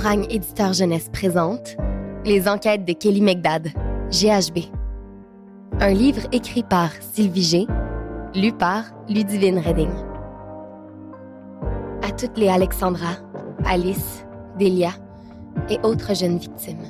Boomerang Éditeur Jeunesse présente Les enquêtes de Kelly McDad, GHB. Un livre écrit par Sylvie G, lu par Ludivine Redding. À toutes les Alexandra, Alice, Delia et autres jeunes victimes.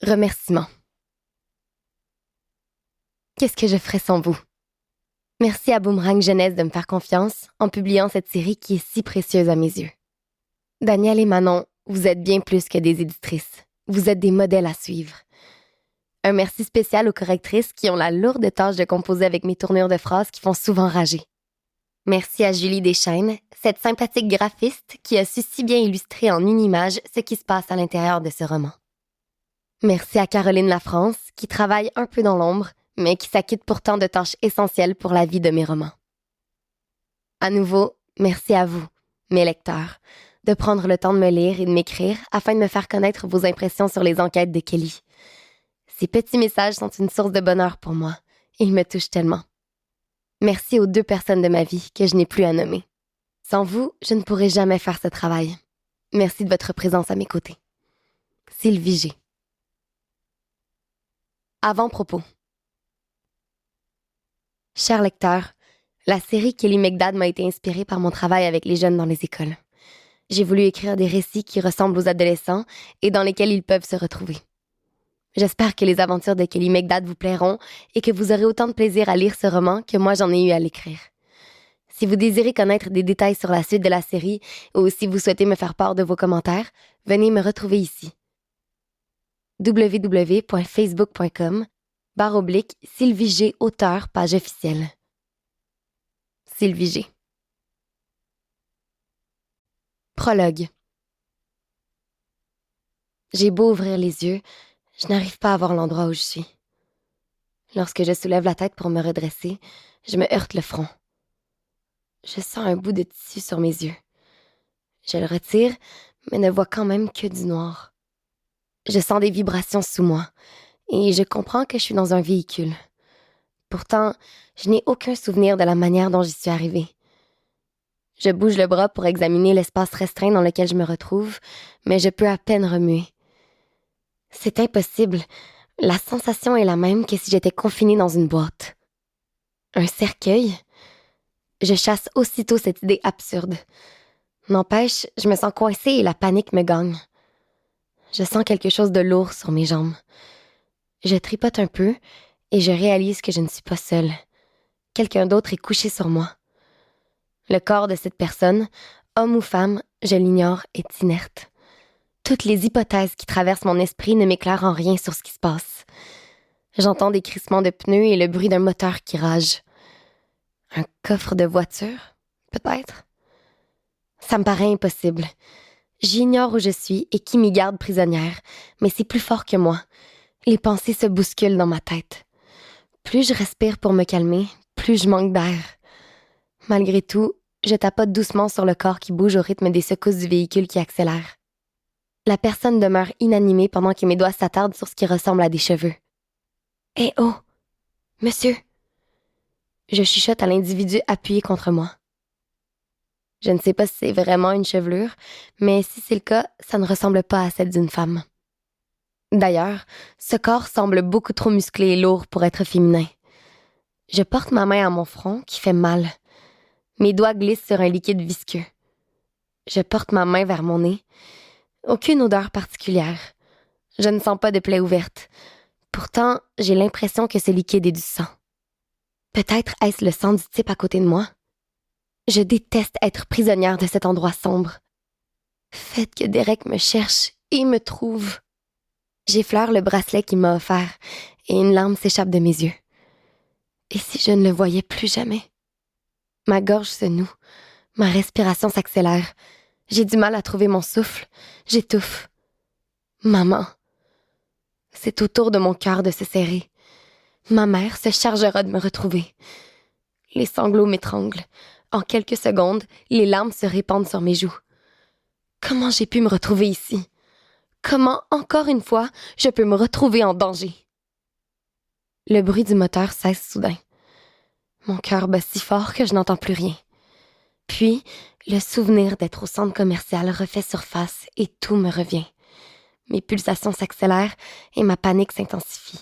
Remerciements. Qu'est-ce que je ferais sans vous? Merci à Boomerang Jeunesse de me faire confiance en publiant cette série qui est si précieuse à mes yeux. Danielle et Manon, vous êtes bien plus que des éditrices. Vous êtes des modèles à suivre. Un merci spécial aux correctrices qui ont la lourde tâche de composer avec mes tournures de phrases qui font souvent rager. Merci à Julie Deschaines, cette sympathique graphiste qui a su si bien illustrer en une image ce qui se passe à l'intérieur de ce roman. Merci à Caroline Lafrance, qui travaille un peu dans l'ombre, mais qui s'acquitte pourtant de tâches essentielles pour la vie de mes romans. À nouveau, merci à vous, mes lecteurs, de prendre le temps de me lire et de m'écrire afin de me faire connaître vos impressions sur les enquêtes de Kelly. Ces petits messages sont une source de bonheur pour moi. Ils me touchent tellement. Merci aux 2 personnes de ma vie que je n'ai plus à nommer. Sans vous, je ne pourrais jamais faire ce travail. Merci de votre présence à mes côtés. Sylvie G. Avant-propos. Chers lecteurs, la série Kelly McDad m'a été inspirée par mon travail avec les jeunes dans les écoles. J'ai voulu écrire des récits qui ressemblent aux adolescents et dans lesquels ils peuvent se retrouver. J'espère que les aventures de Kelly McDad vous plairont et que vous aurez autant de plaisir à lire ce roman que moi j'en ai eu à l'écrire. Si vous désirez connaître des détails sur la suite de la série ou si vous souhaitez me faire part de vos commentaires, venez me retrouver ici. www.facebook.com/Sylvie G auteur page officielle. Sylvie G. Prologue. J'ai beau ouvrir les yeux, je n'arrive pas à voir l'endroit où je suis. Lorsque je soulève la tête pour me redresser, je me heurte le front. Je sens un bout de tissu sur mes yeux. Je le retire, mais ne vois quand même que du noir. Je sens des vibrations sous moi, et je comprends que je suis dans un véhicule. Pourtant, je n'ai aucun souvenir de la manière dont j'y suis arrivée. Je bouge le bras pour examiner l'espace restreint dans lequel je me retrouve, mais je peux à peine remuer. C'est impossible. La sensation est la même que si j'étais confinée dans une boîte. Un cercueil? Je chasse aussitôt cette idée absurde. N'empêche, je me sens coincée et la panique me gagne. Je sens quelque chose de lourd sur mes jambes. Je tripote un peu et je réalise que je ne suis pas seule. Quelqu'un d'autre est couché sur moi. Le corps de cette personne, homme ou femme, je l'ignore, est inerte. Toutes les hypothèses qui traversent mon esprit ne m'éclairent en rien sur ce qui se passe. J'entends des crissements de pneus et le bruit d'un moteur qui rage. Un coffre de voiture, peut-être? Ça me paraît impossible. J'ignore où je suis et qui m'y garde prisonnière, mais c'est plus fort que moi. Les pensées se bousculent dans ma tête. Plus je respire pour me calmer, plus je manque d'air. Malgré tout, je tapote doucement sur le corps qui bouge au rythme des secousses du véhicule qui accélère. La personne demeure inanimée pendant que mes doigts s'attardent sur ce qui ressemble à des cheveux. « Eh oh! Monsieur! » Je chuchote à l'individu appuyé contre moi. Je ne sais pas si c'est vraiment une chevelure, mais si c'est le cas, ça ne ressemble pas à celle d'une femme. D'ailleurs, ce corps semble beaucoup trop musclé et lourd pour être féminin. Je porte ma main à mon front qui fait mal. Mes doigts glissent sur un liquide visqueux. Je porte ma main vers mon nez. Aucune odeur particulière. Je ne sens pas de plaie ouverte. Pourtant, j'ai l'impression que ce liquide est du sang. Peut-être est-ce le sang du type à côté de moi? Je déteste être prisonnière de cet endroit sombre. Faites que Derek me cherche et me trouve. J'effleure le bracelet qu'il m'a offert et une larme s'échappe de mes yeux. Et si je ne le voyais plus jamais? Ma gorge se noue, ma respiration s'accélère. J'ai du mal à trouver mon souffle. J'étouffe. Maman. C'est autour de mon cœur de se serrer. Ma mère se chargera de me retrouver. Les sanglots m'étranglent. En quelques secondes, les larmes se répandent sur mes joues. Comment j'ai pu me retrouver ici? Comment, encore une fois, je peux me retrouver en danger? Le bruit du moteur cesse soudain. Mon cœur bat si fort que je n'entends plus rien. Puis, le souvenir d'être au centre commercial refait surface et tout me revient. Mes pulsations s'accélèrent et ma panique s'intensifie.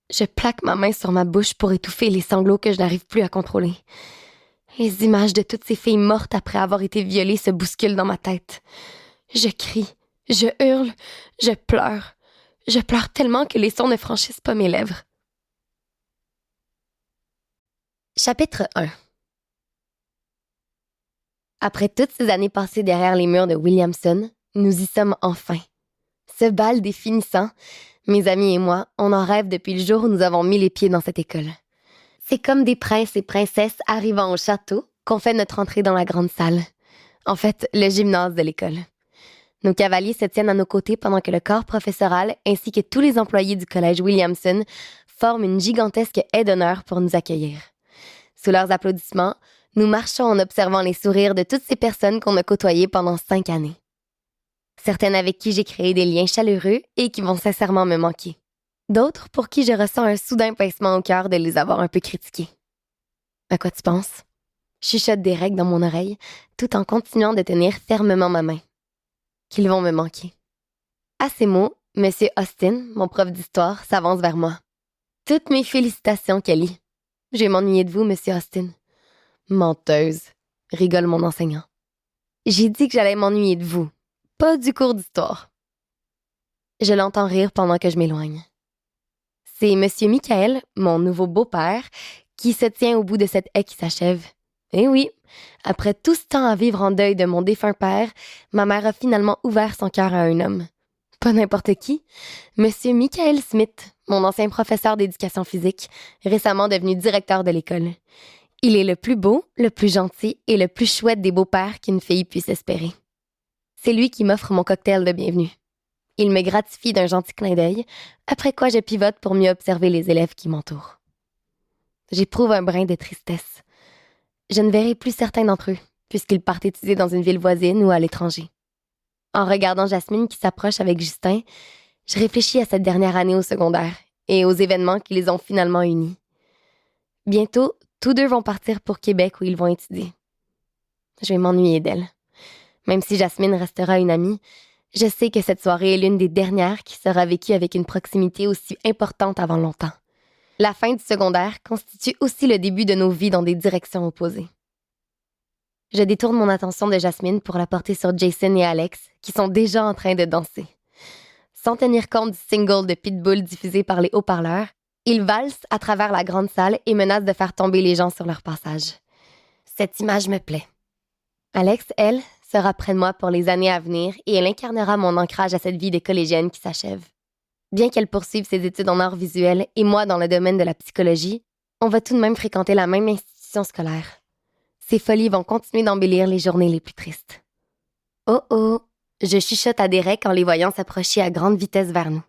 Je plaque ma main sur ma bouche pour étouffer les sanglots que je n'arrive plus à contrôler. Les images de toutes ces filles mortes après avoir été violées se bousculent dans ma tête. Je crie, je hurle, je pleure. Je pleure tellement que les sons ne franchissent pas mes lèvres. Chapitre 1. Après toutes ces années passées derrière les murs de Williamson, nous y sommes enfin. Ce bal définissant, mes amis et moi, on en rêve depuis le jour où nous avons mis les pieds dans cette école. C'est comme des princes et princesses arrivant au château qu'on fait notre entrée dans la grande salle. En fait, le gymnase de l'école. Nos cavaliers se tiennent à nos côtés pendant que le corps professoral ainsi que tous les employés du collège Williamson forment une gigantesque haie d'honneur pour nous accueillir. Sous leurs applaudissements, nous marchons en observant les sourires de toutes ces personnes qu'on a côtoyées pendant 5 années. Certaines avec qui j'ai créé des liens chaleureux et qui vont sincèrement me manquer. D'autres pour qui je ressens un soudain pincement au cœur de les avoir un peu critiqués. À quoi tu penses? Chuchote Derek dans mon oreille, tout en continuant de tenir fermement ma main. Qu'ils vont me manquer. À ces mots, M. Austin, mon prof d'histoire, s'avance vers moi. Toutes mes félicitations, Kelly. Je vais m'ennuyer de vous, M. Austin. Menteuse, rigole mon enseignant. J'ai dit que j'allais m'ennuyer de vous, pas du cours d'histoire. Je l'entends rire pendant que je m'éloigne. C'est M. Michael, mon nouveau beau-père, qui se tient au bout de cette haie qui s'achève. Eh oui, après tout ce temps à vivre en deuil de mon défunt père, ma mère a finalement ouvert son cœur à un homme. Pas n'importe qui, M. Michael Smith, mon ancien professeur d'éducation physique, récemment devenu directeur de l'école. Il est le plus beau, le plus gentil et le plus chouette des beaux-pères qu'une fille puisse espérer. C'est lui qui m'offre mon cocktail de bienvenue. Il me gratifie d'un gentil clin d'œil, après quoi je pivote pour mieux observer les élèves qui m'entourent. J'éprouve un brin de tristesse. Je ne verrai plus certains d'entre eux, puisqu'ils partent étudier dans une ville voisine ou à l'étranger. En regardant Jasmine qui s'approche avec Justin, je réfléchis à cette dernière année au secondaire et aux événements qui les ont finalement unis. Bientôt, tous deux vont partir pour Québec où ils vont étudier. Je vais m'ennuyer d'elle. Même si Jasmine restera une amie, je sais que cette soirée est l'une des dernières qui sera vécue avec une proximité aussi importante avant longtemps. La fin du secondaire constitue aussi le début de nos vies dans des directions opposées. Je détourne mon attention de Jasmine pour la porter sur Jason et Alex, qui sont déjà en train de danser. Sans tenir compte du single de Pitbull diffusé par les haut-parleurs, ils valsent à travers la grande salle et menacent de faire tomber les gens sur leur passage. Cette image me plaît. Alex, elle, sera près de moi pour les années à venir et elle incarnera mon ancrage à cette vie de collégienne qui s'achève. Bien qu'elle poursuive ses études en arts visuels et moi dans le domaine de la psychologie, on va tout de même fréquenter la même institution scolaire. Ces folies vont continuer d'embellir les journées les plus tristes. Oh oh! Je chuchote à Derek en les voyant s'approcher à grande vitesse vers nous.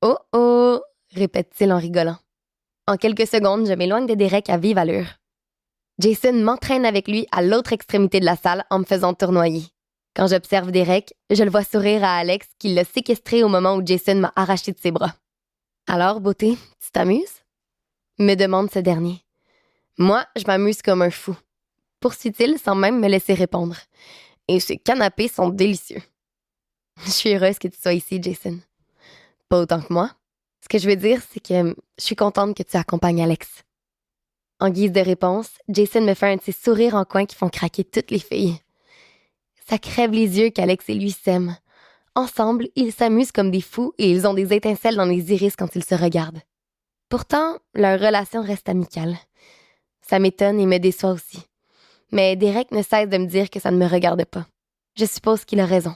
Oh oh! Répète-t-il en rigolant. En quelques secondes, je m'éloigne de Derek à vive allure. Jason m'entraîne avec lui à l'autre extrémité de la salle en me faisant tournoyer. Quand j'observe Derek, je le vois sourire à Alex qui l'a séquestré au moment où Jason m'a arraché de ses bras. « Alors, beauté, tu t'amuses? » me demande ce dernier. Moi, je m'amuse comme un fou. Poursuit-il sans même me laisser répondre. Et ces canapés sont délicieux. Je suis heureuse que tu sois ici, Jason. Pas autant que moi. Ce que je veux dire, c'est que je suis contente que tu accompagnes Alex. En guise de réponse, Jason me fait un de ces sourires en coin qui font craquer toutes les filles. Ça crève les yeux qu'Alex et lui s'aiment. Ensemble, ils s'amusent comme des fous et ils ont des étincelles dans les iris quand ils se regardent. Pourtant, leur relation reste amicale. Ça m'étonne et me déçoit aussi. Mais Derek ne cesse de me dire que ça ne me regarde pas. Je suppose qu'il a raison.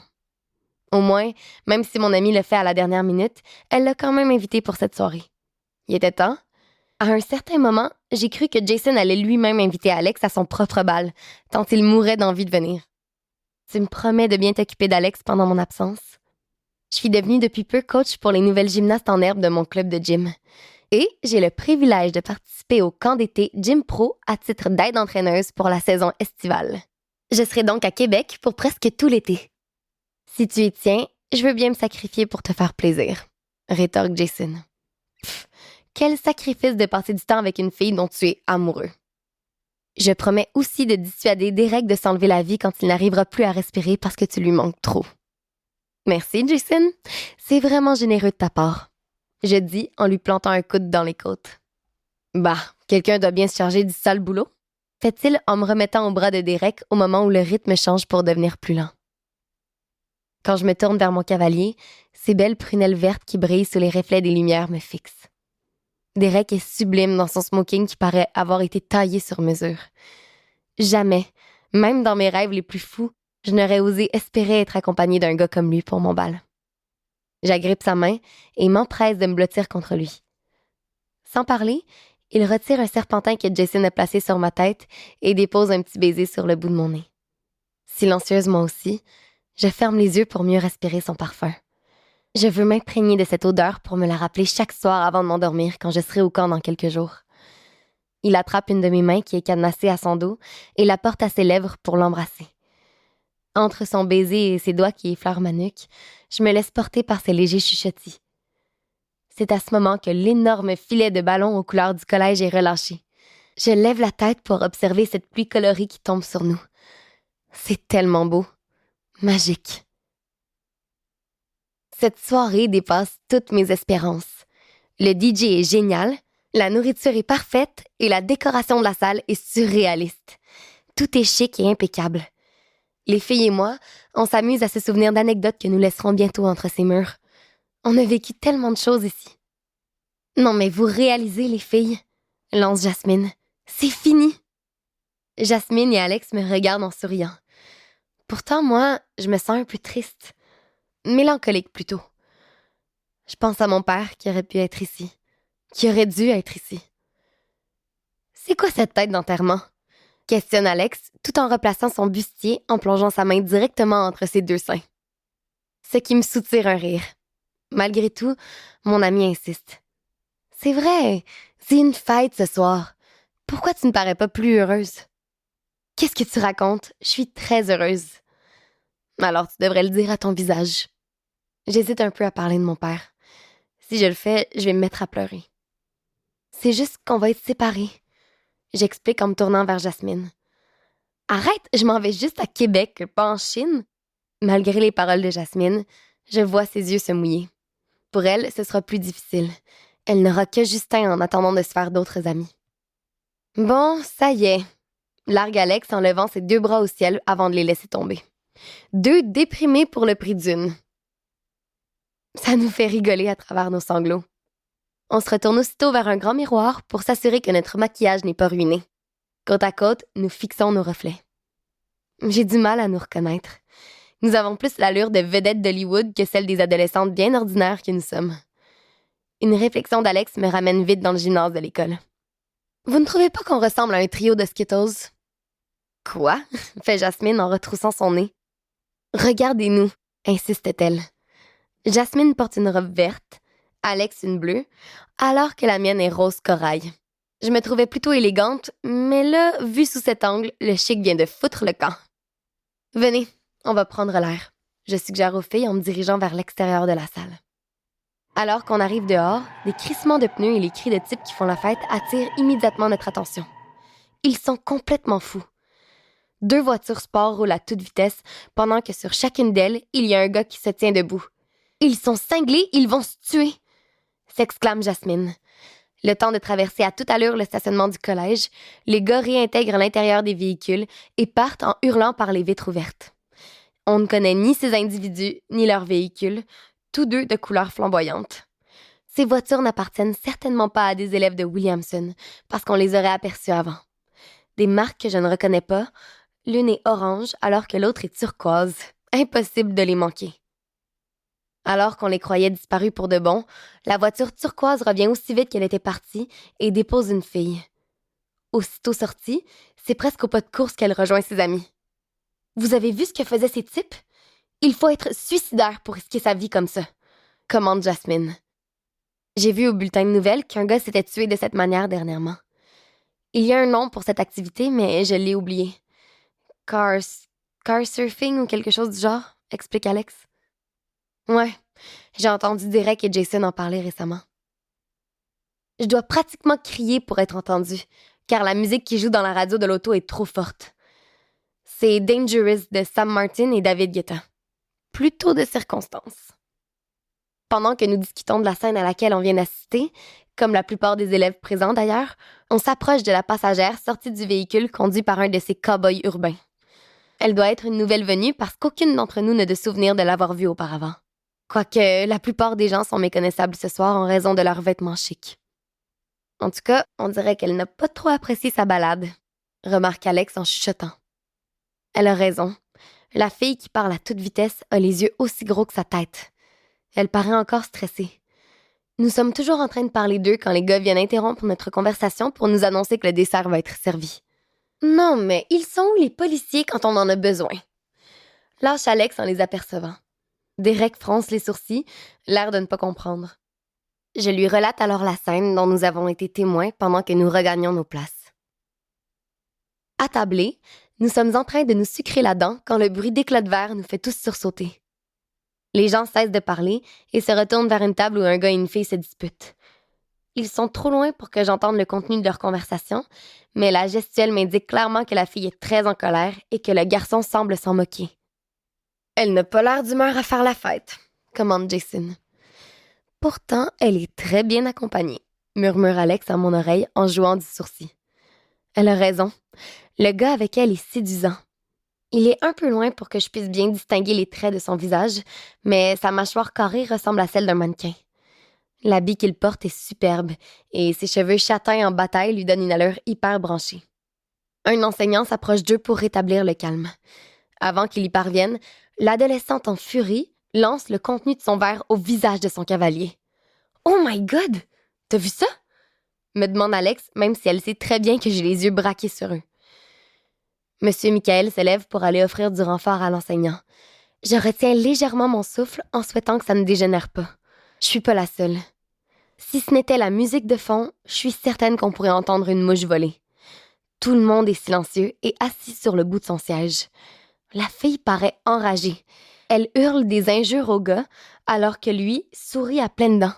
Au moins, même si mon amie le fait à la dernière minute, elle l'a quand même invité pour cette soirée. Il était temps. À un certain moment, j'ai cru que Jason allait lui-même inviter Alex à son propre bal, tant il mourait d'envie de venir. Tu me promets de bien t'occuper d'Alex pendant mon absence? Je suis devenue depuis peu coach pour les nouvelles gymnastes en herbe de mon club de gym. Et j'ai le privilège de participer au camp d'été Gym Pro à titre d'aide-entraîneuse pour la saison estivale. Je serai donc à Québec pour presque tout l'été. Si tu y tiens, je veux bien me sacrifier pour te faire plaisir, rétorque Jason. Pff, quel sacrifice de passer du temps avec une fille dont tu es amoureux. Je promets aussi de dissuader Derek de s'enlever la vie quand il n'arrivera plus à respirer parce que tu lui manques trop. Merci, Jason. C'est vraiment généreux de ta part. Je dis en lui plantant un coude dans les côtes. Bah, quelqu'un doit bien se charger du sale boulot, fait-il en me remettant au bras de Derek au moment où le rythme change pour devenir plus lent. Quand je me tourne vers mon cavalier, ses belles prunelles vertes qui brillent sous les reflets des lumières me fixent. Derek est sublime dans son smoking qui paraît avoir été taillé sur mesure. Jamais, même dans mes rêves les plus fous, je n'aurais osé espérer être accompagnée d'un gars comme lui pour mon bal. J'agrippe sa main et m'empresse de me blottir contre lui. Sans parler, il retire un serpentin que Jason a placé sur ma tête et dépose un petit baiser sur le bout de mon nez. Silencieuse moi aussi, je ferme les yeux pour mieux respirer son parfum. Je veux m'imprégner de cette odeur pour me la rappeler chaque soir avant de m'endormir quand je serai au camp dans quelques jours. Il attrape une de mes mains qui est cadenassée à son dos et la porte à ses lèvres pour l'embrasser. Entre son baiser et ses doigts qui effleurent ma nuque, je me laisse porter par ses légers chuchotis. C'est à ce moment que l'énorme filet de ballon aux couleurs du collège est relâché. Je lève la tête pour observer cette pluie colorée qui tombe sur nous. C'est tellement beau. Magique. Cette soirée dépasse toutes mes espérances. Le DJ est génial, la nourriture est parfaite et la décoration de la salle est surréaliste. Tout est chic et impeccable. Les filles et moi, on s'amuse à se souvenir d'anecdotes que nous laisserons bientôt entre ces murs. On a vécu tellement de choses ici. Non mais vous réalisez les filles, lance Jasmine. C'est fini. Jasmine et Alex me regardent en souriant. Pourtant, moi, je me sens un peu triste. Mélancolique plutôt. Je pense à mon père qui aurait pu être ici, qui aurait dû être ici. C'est quoi cette tête d'enterrement? Questionne Alex, tout en replaçant son bustier en plongeant sa main directement entre ses deux seins. Ce qui me soutire un rire. Malgré tout, mon ami insiste. C'est vrai, c'est une fête ce soir. Pourquoi tu ne parais pas plus heureuse? Qu'est-ce que tu racontes? Je suis très heureuse. Alors tu devrais le dire à ton visage. J'hésite un peu à parler de mon père. Si je le fais, je vais me mettre à pleurer. C'est juste qu'on va être séparés. J'explique en me tournant vers Jasmine. Arrête, je m'en vais juste à Québec, pas en Chine. Malgré les paroles de Jasmine, je vois ses yeux se mouiller. Pour elle, ce sera plus difficile. Elle n'aura que Justin en attendant de se faire d'autres amis. Bon, ça y est. Largue Alex en levant ses deux bras au ciel avant de les laisser tomber. Deux déprimés pour le prix d'une. Ça nous fait rigoler à travers nos sanglots. On se retourne aussitôt vers un grand miroir pour s'assurer que notre maquillage n'est pas ruiné. Côte à côte, nous fixons nos reflets. J'ai du mal à nous reconnaître. Nous avons plus l'allure de vedettes d'Hollywood que celle des adolescentes bien ordinaires que nous sommes. Une réflexion d'Alex me ramène vite dans le gymnase de l'école. Vous ne trouvez pas qu'on ressemble à un trio de Skittles? Quoi? Fait Jasmine en retroussant son nez. Regardez-nous, insiste-t-elle. Jasmine porte une robe verte, Alex une bleue, alors que la mienne est rose corail. Je me trouvais plutôt élégante, mais là, vu sous cet angle, le chic vient de foutre le camp. Venez, on va prendre l'air, je suggère aux filles en me dirigeant vers l'extérieur de la salle. Alors qu'on arrive dehors, les crissements de pneus et les cris de types qui font la fête attirent immédiatement notre attention. Ils sont complètement fous. 2 voitures sport roulent à toute vitesse, pendant que sur chacune d'elles, il y a un gars qui se tient debout. Ils sont cinglés, ils vont se tuer! S'exclame Jasmine. Le temps de traverser à toute allure le stationnement du collège, les gars réintègrent l'intérieur des véhicules et partent en hurlant par les vitres ouvertes. On ne connaît ni ces individus, ni leurs véhicules, tous deux de couleurs flamboyantes. Ces voitures n'appartiennent certainement pas à des élèves de Williamson, parce qu'on les aurait aperçues avant. Des marques que je ne reconnais pas, l'une est orange alors que l'autre est turquoise. Impossible de les manquer. Alors qu'on les croyait disparus pour de bon, la voiture turquoise revient aussi vite qu'elle était partie et dépose une fille. Aussitôt sortie, c'est presque au pas de course qu'elle rejoint ses amis. « Vous avez vu ce que faisaient ces types? Il faut être suicidaire pour risquer sa vie comme ça », commande Jasmine. J'ai vu au bulletin de nouvelles qu'un gars s'était tué de cette manière dernièrement. Il y a un nom pour cette activité, mais je l'ai oublié. Car surfing ou quelque chose du genre, explique Alex. Ouais, j'ai entendu Derek et Jason en parler récemment. Je dois pratiquement crier pour être entendue, car la musique qui joue dans la radio de l'auto est trop forte. C'est Dangerous de Sam Martin et David Guetta. Plutôt de circonstance. Pendant que nous discutons de la scène à laquelle on vient d'assister, comme la plupart des élèves présents d'ailleurs, on s'approche de la passagère sortie du véhicule conduit par un de ces cow-boys urbains. Elle doit être une nouvelle venue parce qu'aucune d'entre nous n'a de souvenir de l'avoir vue auparavant. Quoique la plupart des gens sont méconnaissables ce soir en raison de leurs vêtements chics. En tout cas, on dirait qu'elle n'a pas trop apprécié sa balade, remarque Alex en chuchotant. Elle a raison. La fille qui parle à toute vitesse a les yeux aussi gros que sa tête. Elle paraît encore stressée. Nous sommes toujours en train de parler d'eux quand les gars viennent interrompre notre conversation pour nous annoncer que le dessert va être servi. Non, mais ils sont où les policiers quand on en a besoin? Lâche Alex en les apercevant. Derek fronce les sourcils, l'air de ne pas comprendre. Je lui relate alors la scène dont nous avons été témoins pendant que nous regagnions nos places. Attablés, nous sommes en train de nous sucrer la dent quand le bruit d'éclats de verre nous fait tous sursauter. Les gens cessent de parler et se retournent vers une table où un gars et une fille se disputent. Ils sont trop loin pour que j'entende le contenu de leur conversation, mais la gestuelle m'indique clairement que la fille est très en colère et que le garçon semble s'en moquer. « Elle n'a pas l'air d'humeur à faire la fête », commande Jason. « Pourtant, elle est très bien accompagnée », murmure Alex à mon oreille en jouant du sourcil. Elle a raison. Le gars avec elle est séduisant. Il est un peu loin pour que je puisse bien distinguer les traits de son visage, mais sa mâchoire carrée ressemble à celle d'un mannequin. L'habit qu'il porte est superbe et ses cheveux châtains en bataille lui donnent une allure hyper branchée. Un enseignant s'approche d'eux pour rétablir le calme. Avant qu'il y parvienne, l'adolescente en furie lance le contenu de son verre au visage de son cavalier. « Oh my God! T'as vu ça? » me demande Alex, même si elle sait très bien que j'ai les yeux braqués sur eux. Monsieur Michael se lève pour aller offrir du renfort à l'enseignant. Je retiens légèrement mon souffle en souhaitant que ça ne dégénère pas. Je suis pas la seule. Si ce n'était la musique de fond, je suis certaine qu'on pourrait entendre une mouche voler. Tout le monde est silencieux et assis sur le bout de son siège. La fille paraît enragée. Elle hurle des injures au gars, alors que lui sourit à pleines dents.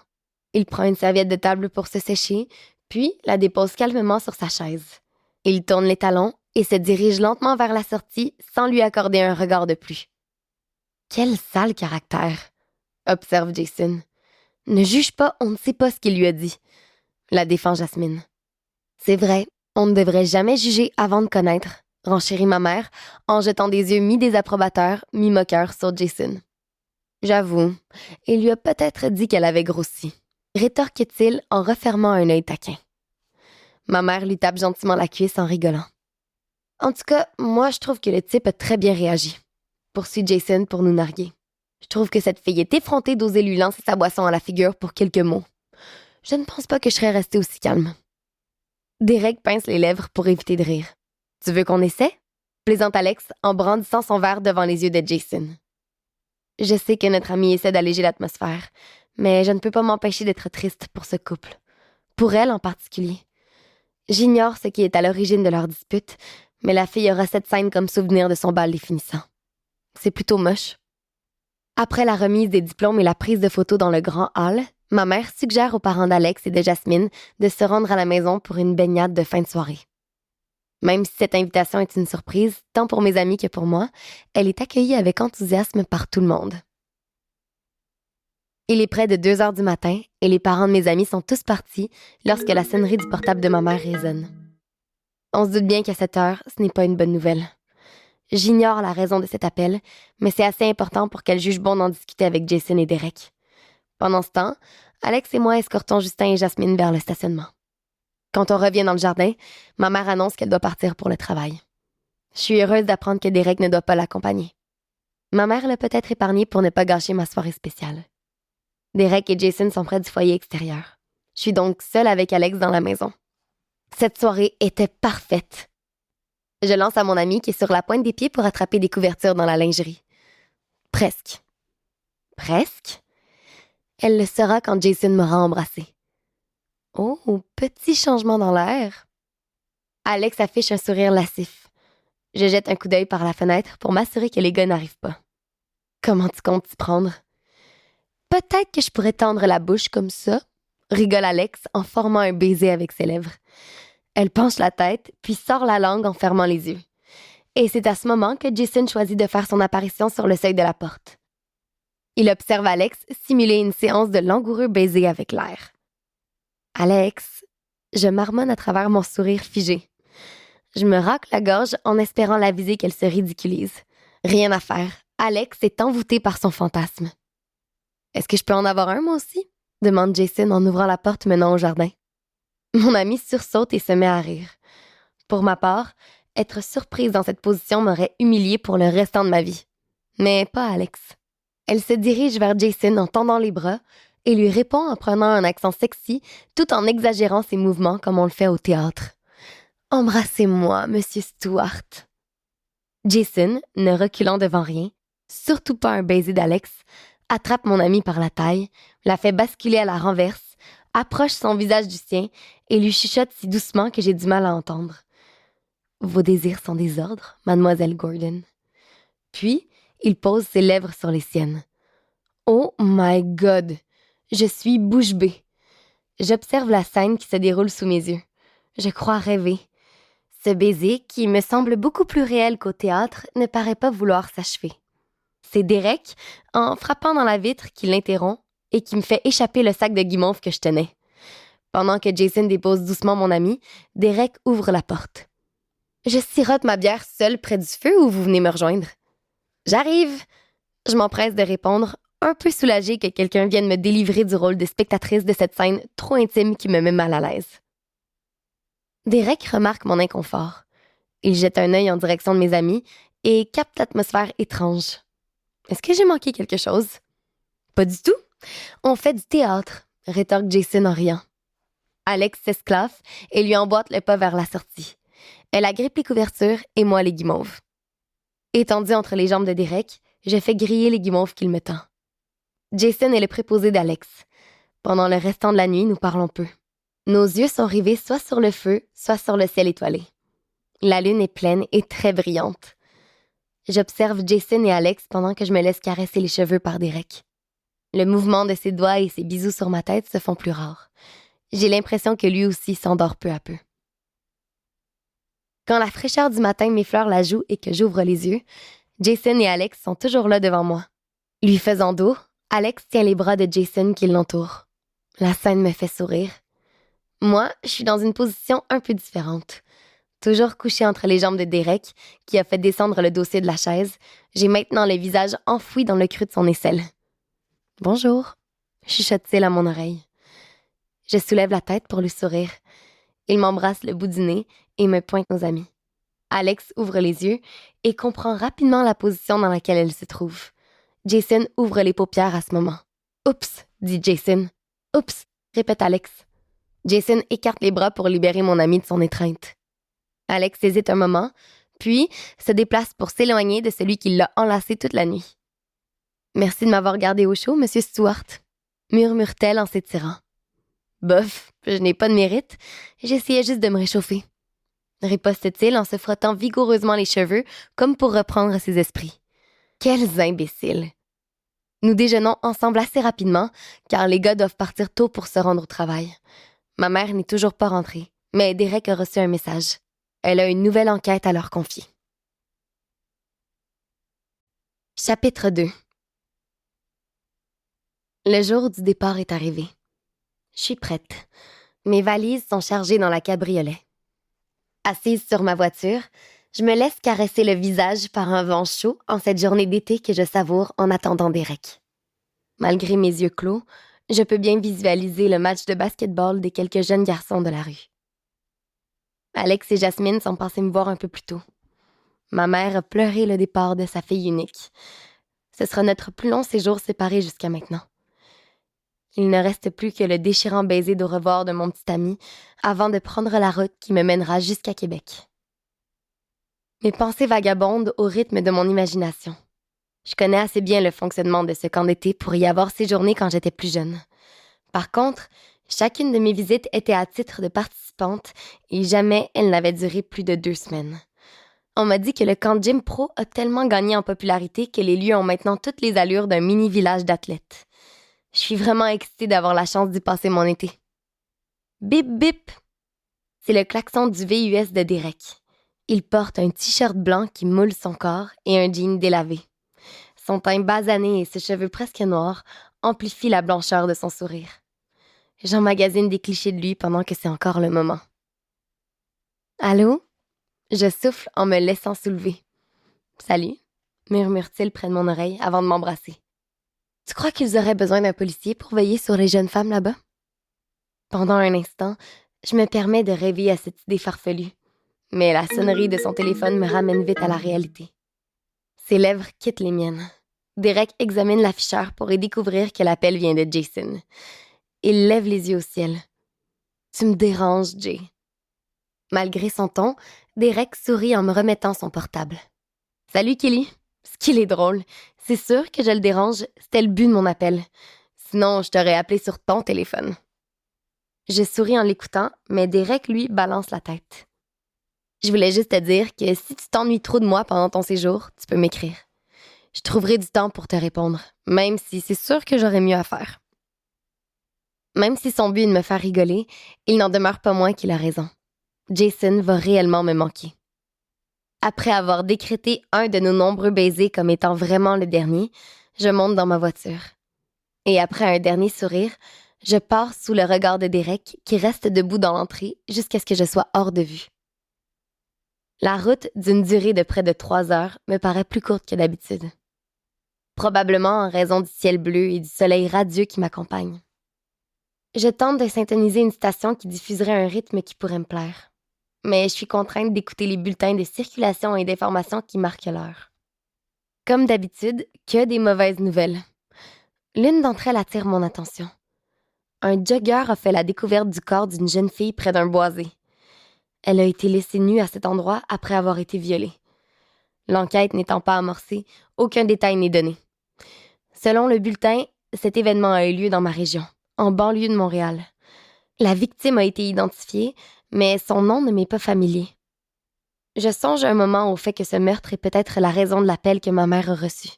Il prend une serviette de table pour se sécher, puis la dépose calmement sur sa chaise. Il tourne les talons et se dirige lentement vers la sortie sans lui accorder un regard de plus. « Quel sale caractère !» observe Jason. « Ne juge pas, on ne sait pas ce qu'il lui a dit. » la défend Jasmine. « C'est vrai, on ne devrait jamais juger avant de connaître, » renchérit ma mère en jetant des yeux mi-désapprobateurs, mi-moqueurs sur Jason. « J'avoue, il lui a peut-être dit qu'elle avait grossi. » rétorque-t-il en refermant un œil taquin. Ma mère lui tape gentiment la cuisse en rigolant. En tout cas, moi, je trouve que le type a très bien réagi, poursuit Jason pour nous narguer. Je trouve que cette fille est effrontée d'oser lui lancer sa boisson à la figure pour quelques mots. Je ne pense pas que je serais restée aussi calme. Derek pince les lèvres pour éviter de rire. Tu veux qu'on essaie? Plaisante Alex en brandissant son verre devant les yeux de Jason. Je sais que notre ami essaie d'alléger l'atmosphère, mais je ne peux pas m'empêcher d'être triste pour ce couple. Pour elle en particulier. J'ignore ce qui est à l'origine de leur dispute, mais la fille aura cette scène comme souvenir de son bal les finissant. C'est plutôt moche. Après la remise des diplômes et la prise de photos dans le grand hall, ma mère suggère aux parents d'Alex et de Jasmine de se rendre à la maison pour une baignade de fin de soirée. Même si cette invitation est une surprise, tant pour mes amis que pour moi, elle est accueillie avec enthousiasme par tout le monde. Il est près de 2 heures du matin et les parents de mes amis sont tous partis lorsque la sonnerie du portable de ma mère résonne. On se doute bien qu'à cette heure, ce n'est pas une bonne nouvelle. J'ignore la raison de cet appel, mais c'est assez important pour qu'elle juge bon d'en discuter avec Jason et Derek. Pendant ce temps, Alex et moi escortons Justin et Jasmine vers le stationnement. Quand on revient dans le jardin, ma mère annonce qu'elle doit partir pour le travail. Je suis heureuse d'apprendre que Derek ne doit pas l'accompagner. Ma mère l'a peut-être épargné pour ne pas gâcher ma soirée spéciale. Derek et Jason sont près du foyer extérieur. Je suis donc seule avec Alex dans la maison. Cette soirée était parfaite. Je lance à mon ami qui est sur la pointe des pieds pour attraper des couvertures dans la lingerie. Presque. Presque? Elle le sera quand Jason m'aura embrassée. Oh, petit changement dans l'air. Alex affiche un sourire lascif. Je jette un coup d'œil par la fenêtre pour m'assurer que les gars n'arrivent pas. Comment tu comptes t'y prendre? Peut-être que je pourrais tendre la bouche comme ça, rigole Alex en formant un baiser avec ses lèvres. Elle penche la tête, puis sort la langue en fermant les yeux. Et c'est à ce moment que Jason choisit de faire son apparition sur le seuil de la porte. Il observe Alex simuler une séance de langoureux baisers avec l'air. Alex, je marmonne à travers mon sourire figé. Je me racle la gorge en espérant l'aviser qu'elle se ridiculise. Rien à faire. Alex est envoûté par son fantasme. « Est-ce que je peux en avoir un, moi aussi? » demande Jason en ouvrant la porte menant au jardin. Mon ami sursaute et se met à rire. Pour ma part, être surprise dans cette position m'aurait humiliée pour le restant de ma vie. Mais pas Alex. Elle se dirige vers Jason en tendant les bras et lui répond en prenant un accent sexy tout en exagérant ses mouvements comme on le fait au théâtre. « Embrassez-moi, Monsieur Stewart. » Jason, ne reculant devant rien, surtout pas un baiser d'Alex, attrape mon ami par la taille, la fait basculer à la renverse, approche son visage du sien et lui chuchote si doucement que j'ai du mal à entendre. « Vos désirs sont des ordres, mademoiselle Gordon. » Puis, il pose ses lèvres sur les siennes. Oh my God! Je suis bouche bée. J'observe la scène qui se déroule sous mes yeux. Je crois rêver. Ce baiser, qui me semble beaucoup plus réel qu'au théâtre, ne paraît pas vouloir s'achever. C'est Derek, en frappant dans la vitre, qui l'interrompt et qui me fait échapper le sac de guimauve que je tenais. Pendant que Jason dépose doucement mon ami, Derek ouvre la porte. Je sirote ma bière seule près du feu ou vous venez me rejoindre? J'arrive! Je m'empresse de répondre, un peu soulagée que quelqu'un vienne me délivrer du rôle de spectatrice de cette scène trop intime qui me met mal à l'aise. Derek remarque mon inconfort. Il jette un œil en direction de mes amis et capte l'atmosphère étrange. Est-ce que j'ai manqué quelque chose? Pas du tout. On fait du théâtre, rétorque Jason en riant. Alex s'esclaffe et lui emboîte le pas vers la sortie. Elle agrippe les couvertures et moi les guimauves. Étendu entre les jambes de Derek, je fais griller les guimauves qu'il me tend. Jason est le préposé d'Alex. Pendant le restant de la nuit, nous parlons peu. Nos yeux sont rivés soit sur le feu, soit sur le ciel étoilé. La lune est pleine et très brillante. J'observe Jason et Alex pendant que je me laisse caresser les cheveux par Derek. Le mouvement de ses doigts et ses bisous sur ma tête se font plus rares. J'ai l'impression que lui aussi s'endort peu à peu. Quand la fraîcheur du matin m'effleure la joue et que j'ouvre les yeux, Jason et Alex sont toujours là devant moi. Lui faisant dos, Alex tient les bras de Jason qui l'entoure. La scène me fait sourire. Moi, je suis dans une position un peu différente. Toujours couchée entre les jambes de Derek, qui a fait descendre le dossier de la chaise, j'ai maintenant le visage enfoui dans le creux de son aisselle. « Bonjour », chuchote-t-il à mon oreille. Je soulève la tête pour lui sourire. Il m'embrasse le bout du nez et me pointe nos amis. Alex ouvre les yeux et comprend rapidement la position dans laquelle elle se trouve. Jason ouvre les paupières à ce moment. « Oups », dit Jason. « Oups », répète Alex. Jason écarte les bras pour libérer mon ami de son étreinte. Alex hésite un moment, puis se déplace pour s'éloigner de celui qui l'a enlacé toute la nuit. « Merci de m'avoir gardé au chaud, Monsieur Stewart », murmure-t-elle en s'étirant. « Bof, je n'ai pas de mérite, j'essayais juste de me réchauffer », riposte-t-il en se frottant vigoureusement les cheveux comme pour reprendre ses esprits. Quels imbéciles! Nous déjeunons ensemble assez rapidement, car les gars doivent partir tôt pour se rendre au travail. Ma mère n'est toujours pas rentrée, mais Derek a reçu un message. Elle a une nouvelle enquête à leur confier. Chapitre 2. Le jour du départ est arrivé. Je suis prête. Mes valises sont chargées dans la cabriolet. Assise sur ma voiture, je me laisse caresser le visage par un vent chaud en cette journée d'été que je savoure en attendant Derek. Malgré mes yeux clos, je peux bien visualiser le match de basketball des quelques jeunes garçons de la rue. Alex et Jasmine sont passés me voir un peu plus tôt. Ma mère a pleuré le départ de sa fille unique. Ce sera notre plus long séjour séparés jusqu'à maintenant. Il ne reste plus que le déchirant baiser d'au revoir de mon petit ami avant de prendre la route qui me mènera jusqu'à Québec. Mes pensées vagabondent au rythme de mon imagination. Je connais assez bien le fonctionnement de ce camp d'été pour y avoir séjourné quand j'étais plus jeune. Par contre, chacune de mes visites était à titre de participante et jamais elle n'avait duré plus de 2 semaines. On m'a dit que le camp Gym Pro a tellement gagné en popularité que les lieux ont maintenant toutes les allures d'un mini-village d'athlètes. Je suis vraiment excitée d'avoir la chance d'y passer mon été. Bip bip! C'est le klaxon du VUS de Derek. Il porte un t-shirt blanc qui moule son corps et un jean délavé. Son teint basané et ses cheveux presque noirs amplifient la blancheur de son sourire. J'emmagasine des clichés de lui pendant que c'est encore le moment. Allô? Je souffle en me laissant soulever. Salut, murmure-t-il près de mon oreille avant de m'embrasser. Tu crois qu'ils auraient besoin d'un policier pour veiller sur les jeunes femmes là-bas? Pendant un instant, je me permets de rêver à cette idée farfelue. Mais la sonnerie de son téléphone me ramène vite à la réalité. Ses lèvres quittent les miennes. Derek examine l'afficheur pour y découvrir que l'appel vient de Jason. Il lève les yeux au ciel. « Tu me déranges, Jay. » Malgré son ton, Derek sourit en me remettant son portable. « Salut, Kelly. Ce qu'il est drôle. C'est sûr que je le dérange, c'était le but de mon appel. Sinon, je t'aurais appelé sur ton téléphone. » Je souris en l'écoutant, mais Derek, lui, balance la tête. « Je voulais juste te dire que si tu t'ennuies trop de moi pendant ton séjour, tu peux m'écrire. Je trouverai du temps pour te répondre, même si c'est sûr que j'aurais mieux à faire. » Même si son but est de me faire rigoler, il n'en demeure pas moins qu'il a raison. Jason va réellement me manquer. Après avoir décrété un de nos nombreux baisers comme étant vraiment le dernier, je monte dans ma voiture. Et après un dernier sourire, je pars sous le regard de Derek qui reste debout dans l'entrée jusqu'à ce que je sois hors de vue. La route, d'une durée de près de 3 heures, me paraît plus courte que d'habitude. Probablement en raison du ciel bleu et du soleil radieux qui m'accompagne. Je tente de syntoniser une station qui diffuserait un rythme qui pourrait me plaire. Mais je suis contrainte d'écouter les bulletins de circulation et d'information qui marquent l'heure. Comme d'habitude, que des mauvaises nouvelles. L'une d'entre elles attire mon attention. Un jogger a fait la découverte du corps d'une jeune fille près d'un boisé. Elle a été laissée nue à cet endroit après avoir été violée. L'enquête n'étant pas amorcée, aucun détail n'est donné. Selon le bulletin, cet événement a eu lieu dans ma région, en banlieue de Montréal. La victime a été identifiée, mais son nom ne m'est pas familier. Je songe un moment au fait que ce meurtre est peut-être la raison de l'appel que ma mère a reçu.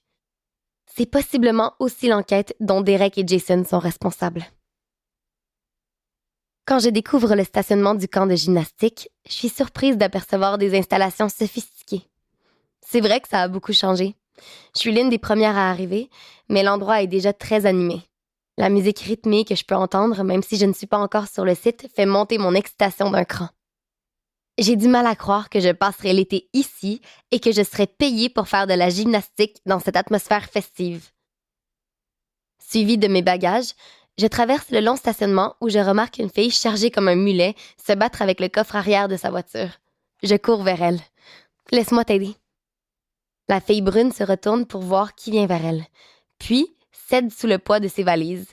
C'est possiblement aussi l'enquête dont Derek et Jason sont responsables. Quand je découvre le stationnement du camp de gymnastique, je suis surprise d'apercevoir des installations sophistiquées. C'est vrai que ça a beaucoup changé. Je suis l'une des premières à arriver, mais l'endroit est déjà très animé. La musique rythmée que je peux entendre, même si je ne suis pas encore sur le site, fait monter mon excitation d'un cran. J'ai du mal à croire que je passerai l'été ici et que je serai payée pour faire de la gymnastique dans cette atmosphère festive. Suivie de mes bagages, je traverse le long stationnement où je remarque une fille chargée comme un mulet se battre avec le coffre arrière de sa voiture. Je cours vers elle. « Laisse-moi t'aider. » La fille brune se retourne pour voir qui vient vers elle, puis cède sous le poids de ses valises.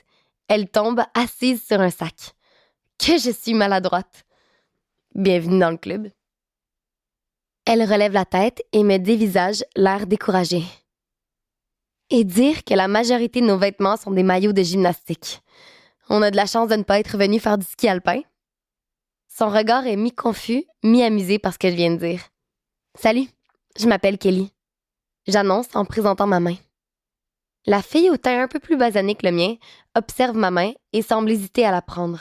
Elle tombe assise sur un sac. Que je suis maladroite. Bienvenue dans le club. Elle relève la tête et me dévisage, l'air découragé. Et dire que la majorité de nos vêtements sont des maillots de gymnastique. On a de la chance de ne pas être venu faire du ski alpin. Son regard est mi-confus, mi-amusé par ce que je viens de dire. « Salut, je m'appelle Kelly. » J'annonce en présentant ma main. La fille au teint un peu plus basané que le mien observe ma main et semble hésiter à la prendre.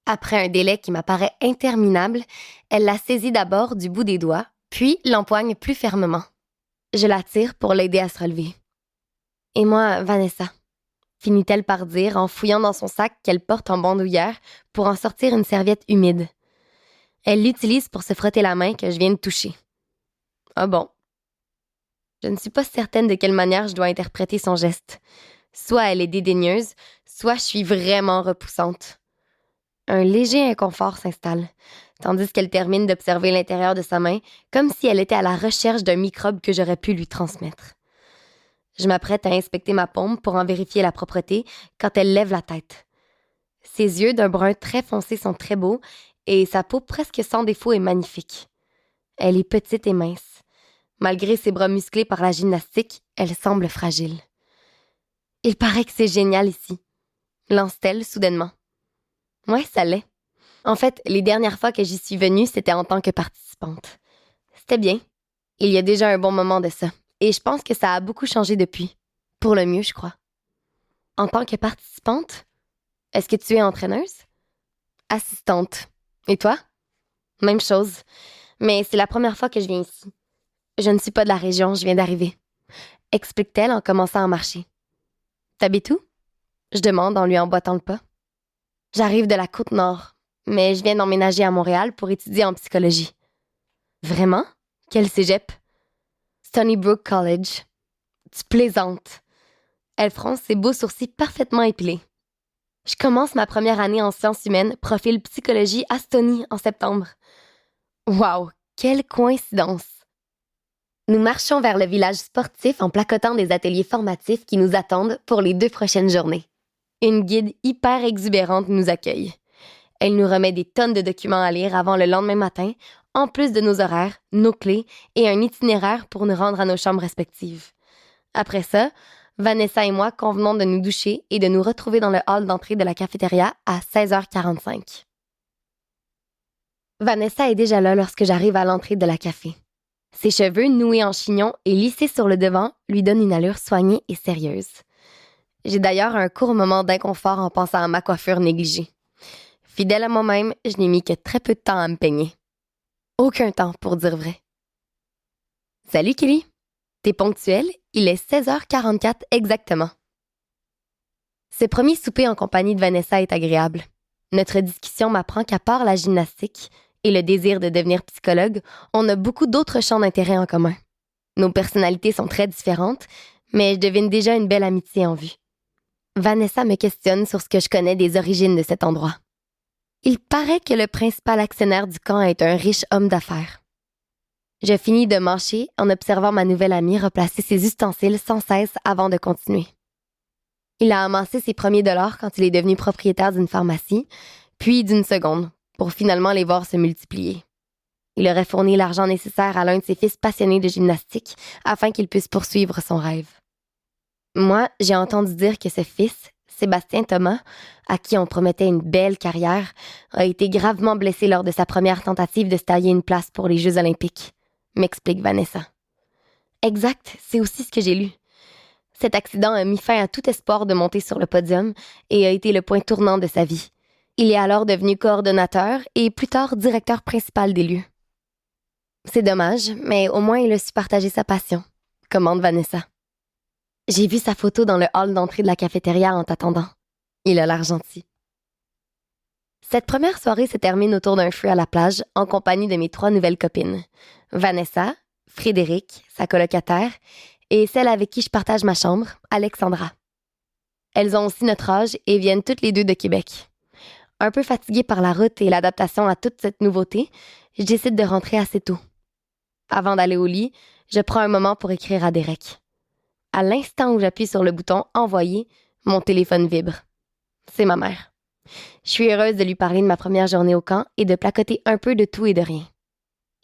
Après un délai qui m'apparaît interminable, elle la saisit d'abord du bout des doigts, puis l'empoigne plus fermement. Je la tire pour l'aider à se relever. « Et moi, Vanessa », finit-elle par dire en fouillant dans son sac qu'elle porte en bandoulière pour en sortir une serviette humide. Elle l'utilise pour se frotter la main que je viens de toucher. Ah bon. Je ne suis pas certaine de quelle manière je dois interpréter son geste. Soit elle est dédaigneuse, soit je suis vraiment repoussante. Un léger inconfort s'installe, tandis qu'elle termine d'observer l'intérieur de sa main comme si elle était à la recherche d'un microbe que j'aurais pu lui transmettre. Je m'apprête à inspecter ma paume pour en vérifier la propreté quand elle lève la tête. Ses yeux d'un brun très foncé sont très beaux et sa peau presque sans défaut est magnifique. Elle est petite et mince. Malgré ses bras musclés par la gymnastique, elle semble fragile. Il paraît que c'est génial ici, lance-t-elle soudainement. Ouais, ça l'est. En fait, les dernières fois que j'y suis venue, c'était en tant que participante. C'était bien. Il y a déjà un bon moment de ça. Et je pense que ça a beaucoup changé depuis. Pour le mieux, je crois. En tant que participante, est-ce que tu es entraîneuse? Assistante. Et toi? Même chose. Mais c'est la première fois que je viens ici. Je ne suis pas de la région, je viens d'arriver. Explique-t-elle en commençant à marcher. T'habites où? Je demande en lui emboîtant le pas. J'arrive de la Côte-Nord, mais je viens d'emménager à Montréal pour étudier en psychologie. Vraiment? Quel cégep? Stony Brook College. Tu plaisantes. Elle fronce ses beaux sourcils parfaitement épilés. Je commence ma première année en sciences humaines, profil psychologie à Stony en septembre. Wow, quelle coïncidence! Nous marchons vers le village sportif en placotant des ateliers formatifs qui nous attendent pour les 2 prochaines journées. Une guide hyper exubérante nous accueille. Elle nous remet des tonnes de documents à lire avant le lendemain matin, en plus de nos horaires, nos clés et un itinéraire pour nous rendre à nos chambres respectives. Après ça, Vanessa et moi convenons de nous doucher et de nous retrouver dans le hall d'entrée de la cafétéria à 16h45. Vanessa est déjà là lorsque j'arrive à l'entrée de la café. Ses cheveux noués en chignon et lissés sur le devant lui donnent une allure soignée et sérieuse. J'ai d'ailleurs un court moment d'inconfort en pensant à ma coiffure négligée. Fidèle à moi-même, je n'ai mis que très peu de temps à me peigner. Aucun temps, pour dire vrai. Salut Kelly! T'es ponctuelle? Il est 16h44 exactement. Ce premier souper en compagnie de Vanessa est agréable. Notre discussion m'apprend qu'à part la gymnastique et le désir de devenir psychologue, on a beaucoup d'autres champs d'intérêt en commun. Nos personnalités sont très différentes, mais je devine déjà une belle amitié en vue. Vanessa me questionne sur ce que je connais des origines de cet endroit. Il paraît que le principal actionnaire du camp est un riche homme d'affaires. Je finis de mâcher en observant ma nouvelle amie replacer ses ustensiles sans cesse avant de continuer. Il a amassé ses premiers dollars quand il est devenu propriétaire d'une pharmacie, puis d'une seconde, pour finalement les voir se multiplier. Il aurait fourni l'argent nécessaire à l'un de ses fils passionnés de gymnastique afin qu'il puisse poursuivre son rêve. Moi, j'ai entendu dire que ce fils, Sébastien Thomas, à qui on promettait une belle carrière, a été gravement blessé lors de sa première tentative de se tailler une place pour les Jeux olympiques, m'explique Vanessa. Exact, c'est aussi ce que j'ai lu. Cet accident a mis fin à tout espoir de monter sur le podium et a été le point tournant de sa vie. Il est alors devenu coordonnateur et plus tard directeur principal des lieux. C'est dommage, mais au moins il a su partager sa passion, commande Vanessa. J'ai vu sa photo dans le hall d'entrée de la cafétéria en t'attendant. Il a l'air gentil. Cette première soirée se termine autour d'un feu à la plage en compagnie de mes 3 nouvelles copines. Vanessa, Frédéric, sa colocataire, et celle avec qui je partage ma chambre, Alexandra. Elles ont aussi notre âge et viennent toutes les 2 de Québec. Un peu fatiguée par la route et l'adaptation à toute cette nouveauté, je décide de rentrer assez tôt. Avant d'aller au lit, je prends un moment pour écrire à Derek. À l'instant où j'appuie sur le bouton « Envoyer », mon téléphone vibre. C'est ma mère. Je suis heureuse de lui parler de ma première journée au camp et de placoter un peu de tout et de rien.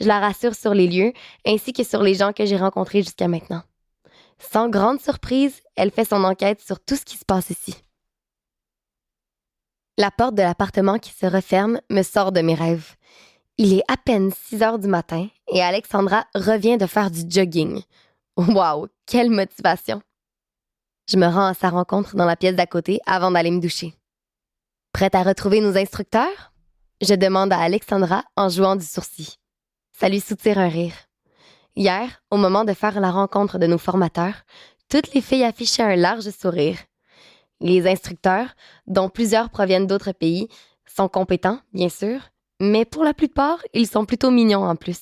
Je la rassure sur les lieux ainsi que sur les gens que j'ai rencontrés jusqu'à maintenant. Sans grande surprise, elle fait son enquête sur tout ce qui se passe ici. La porte de l'appartement qui se referme me sort de mes rêves. Il est à peine 6h du matin et Alexandra revient de faire du jogging. Wow, quelle motivation! Je me rends à sa rencontre dans la pièce d'à côté avant d'aller me doucher. Prête à retrouver nos instructeurs? Je demande à Alexandra en jouant du sourcil. Ça lui soutire un rire. Hier, au moment de faire la rencontre de nos formateurs, toutes les filles affichaient un large sourire. Les instructeurs, dont plusieurs proviennent d'autres pays, sont compétents, bien sûr, mais pour la plupart, ils sont plutôt mignons en plus.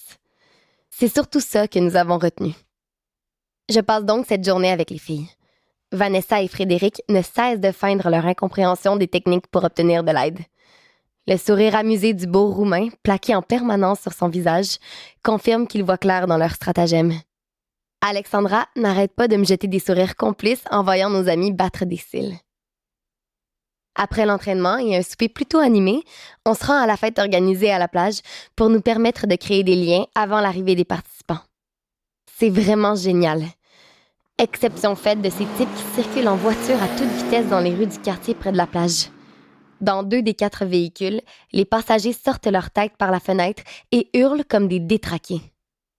C'est surtout ça que nous avons retenu. Je passe donc cette journée avec les filles. Vanessa et Frédéric ne cessent de feindre leur incompréhension des techniques pour obtenir de l'aide. Le sourire amusé du beau Roumain, plaqué en permanence sur son visage, confirme qu'ils voient clair dans leur stratagème. Alexandra n'arrête pas de me jeter des sourires complices en voyant nos amis battre des cils. Après l'entraînement et un souper plutôt animé, on se rend à la fête organisée à la plage pour nous permettre de créer des liens avant l'arrivée des participants. C'est vraiment génial. Exception faite de ces types qui circulent en voiture à toute vitesse dans les rues du quartier près de la plage. Dans 2 des 4 véhicules, les passagers sortent leur tête par la fenêtre et hurlent comme des détraqués.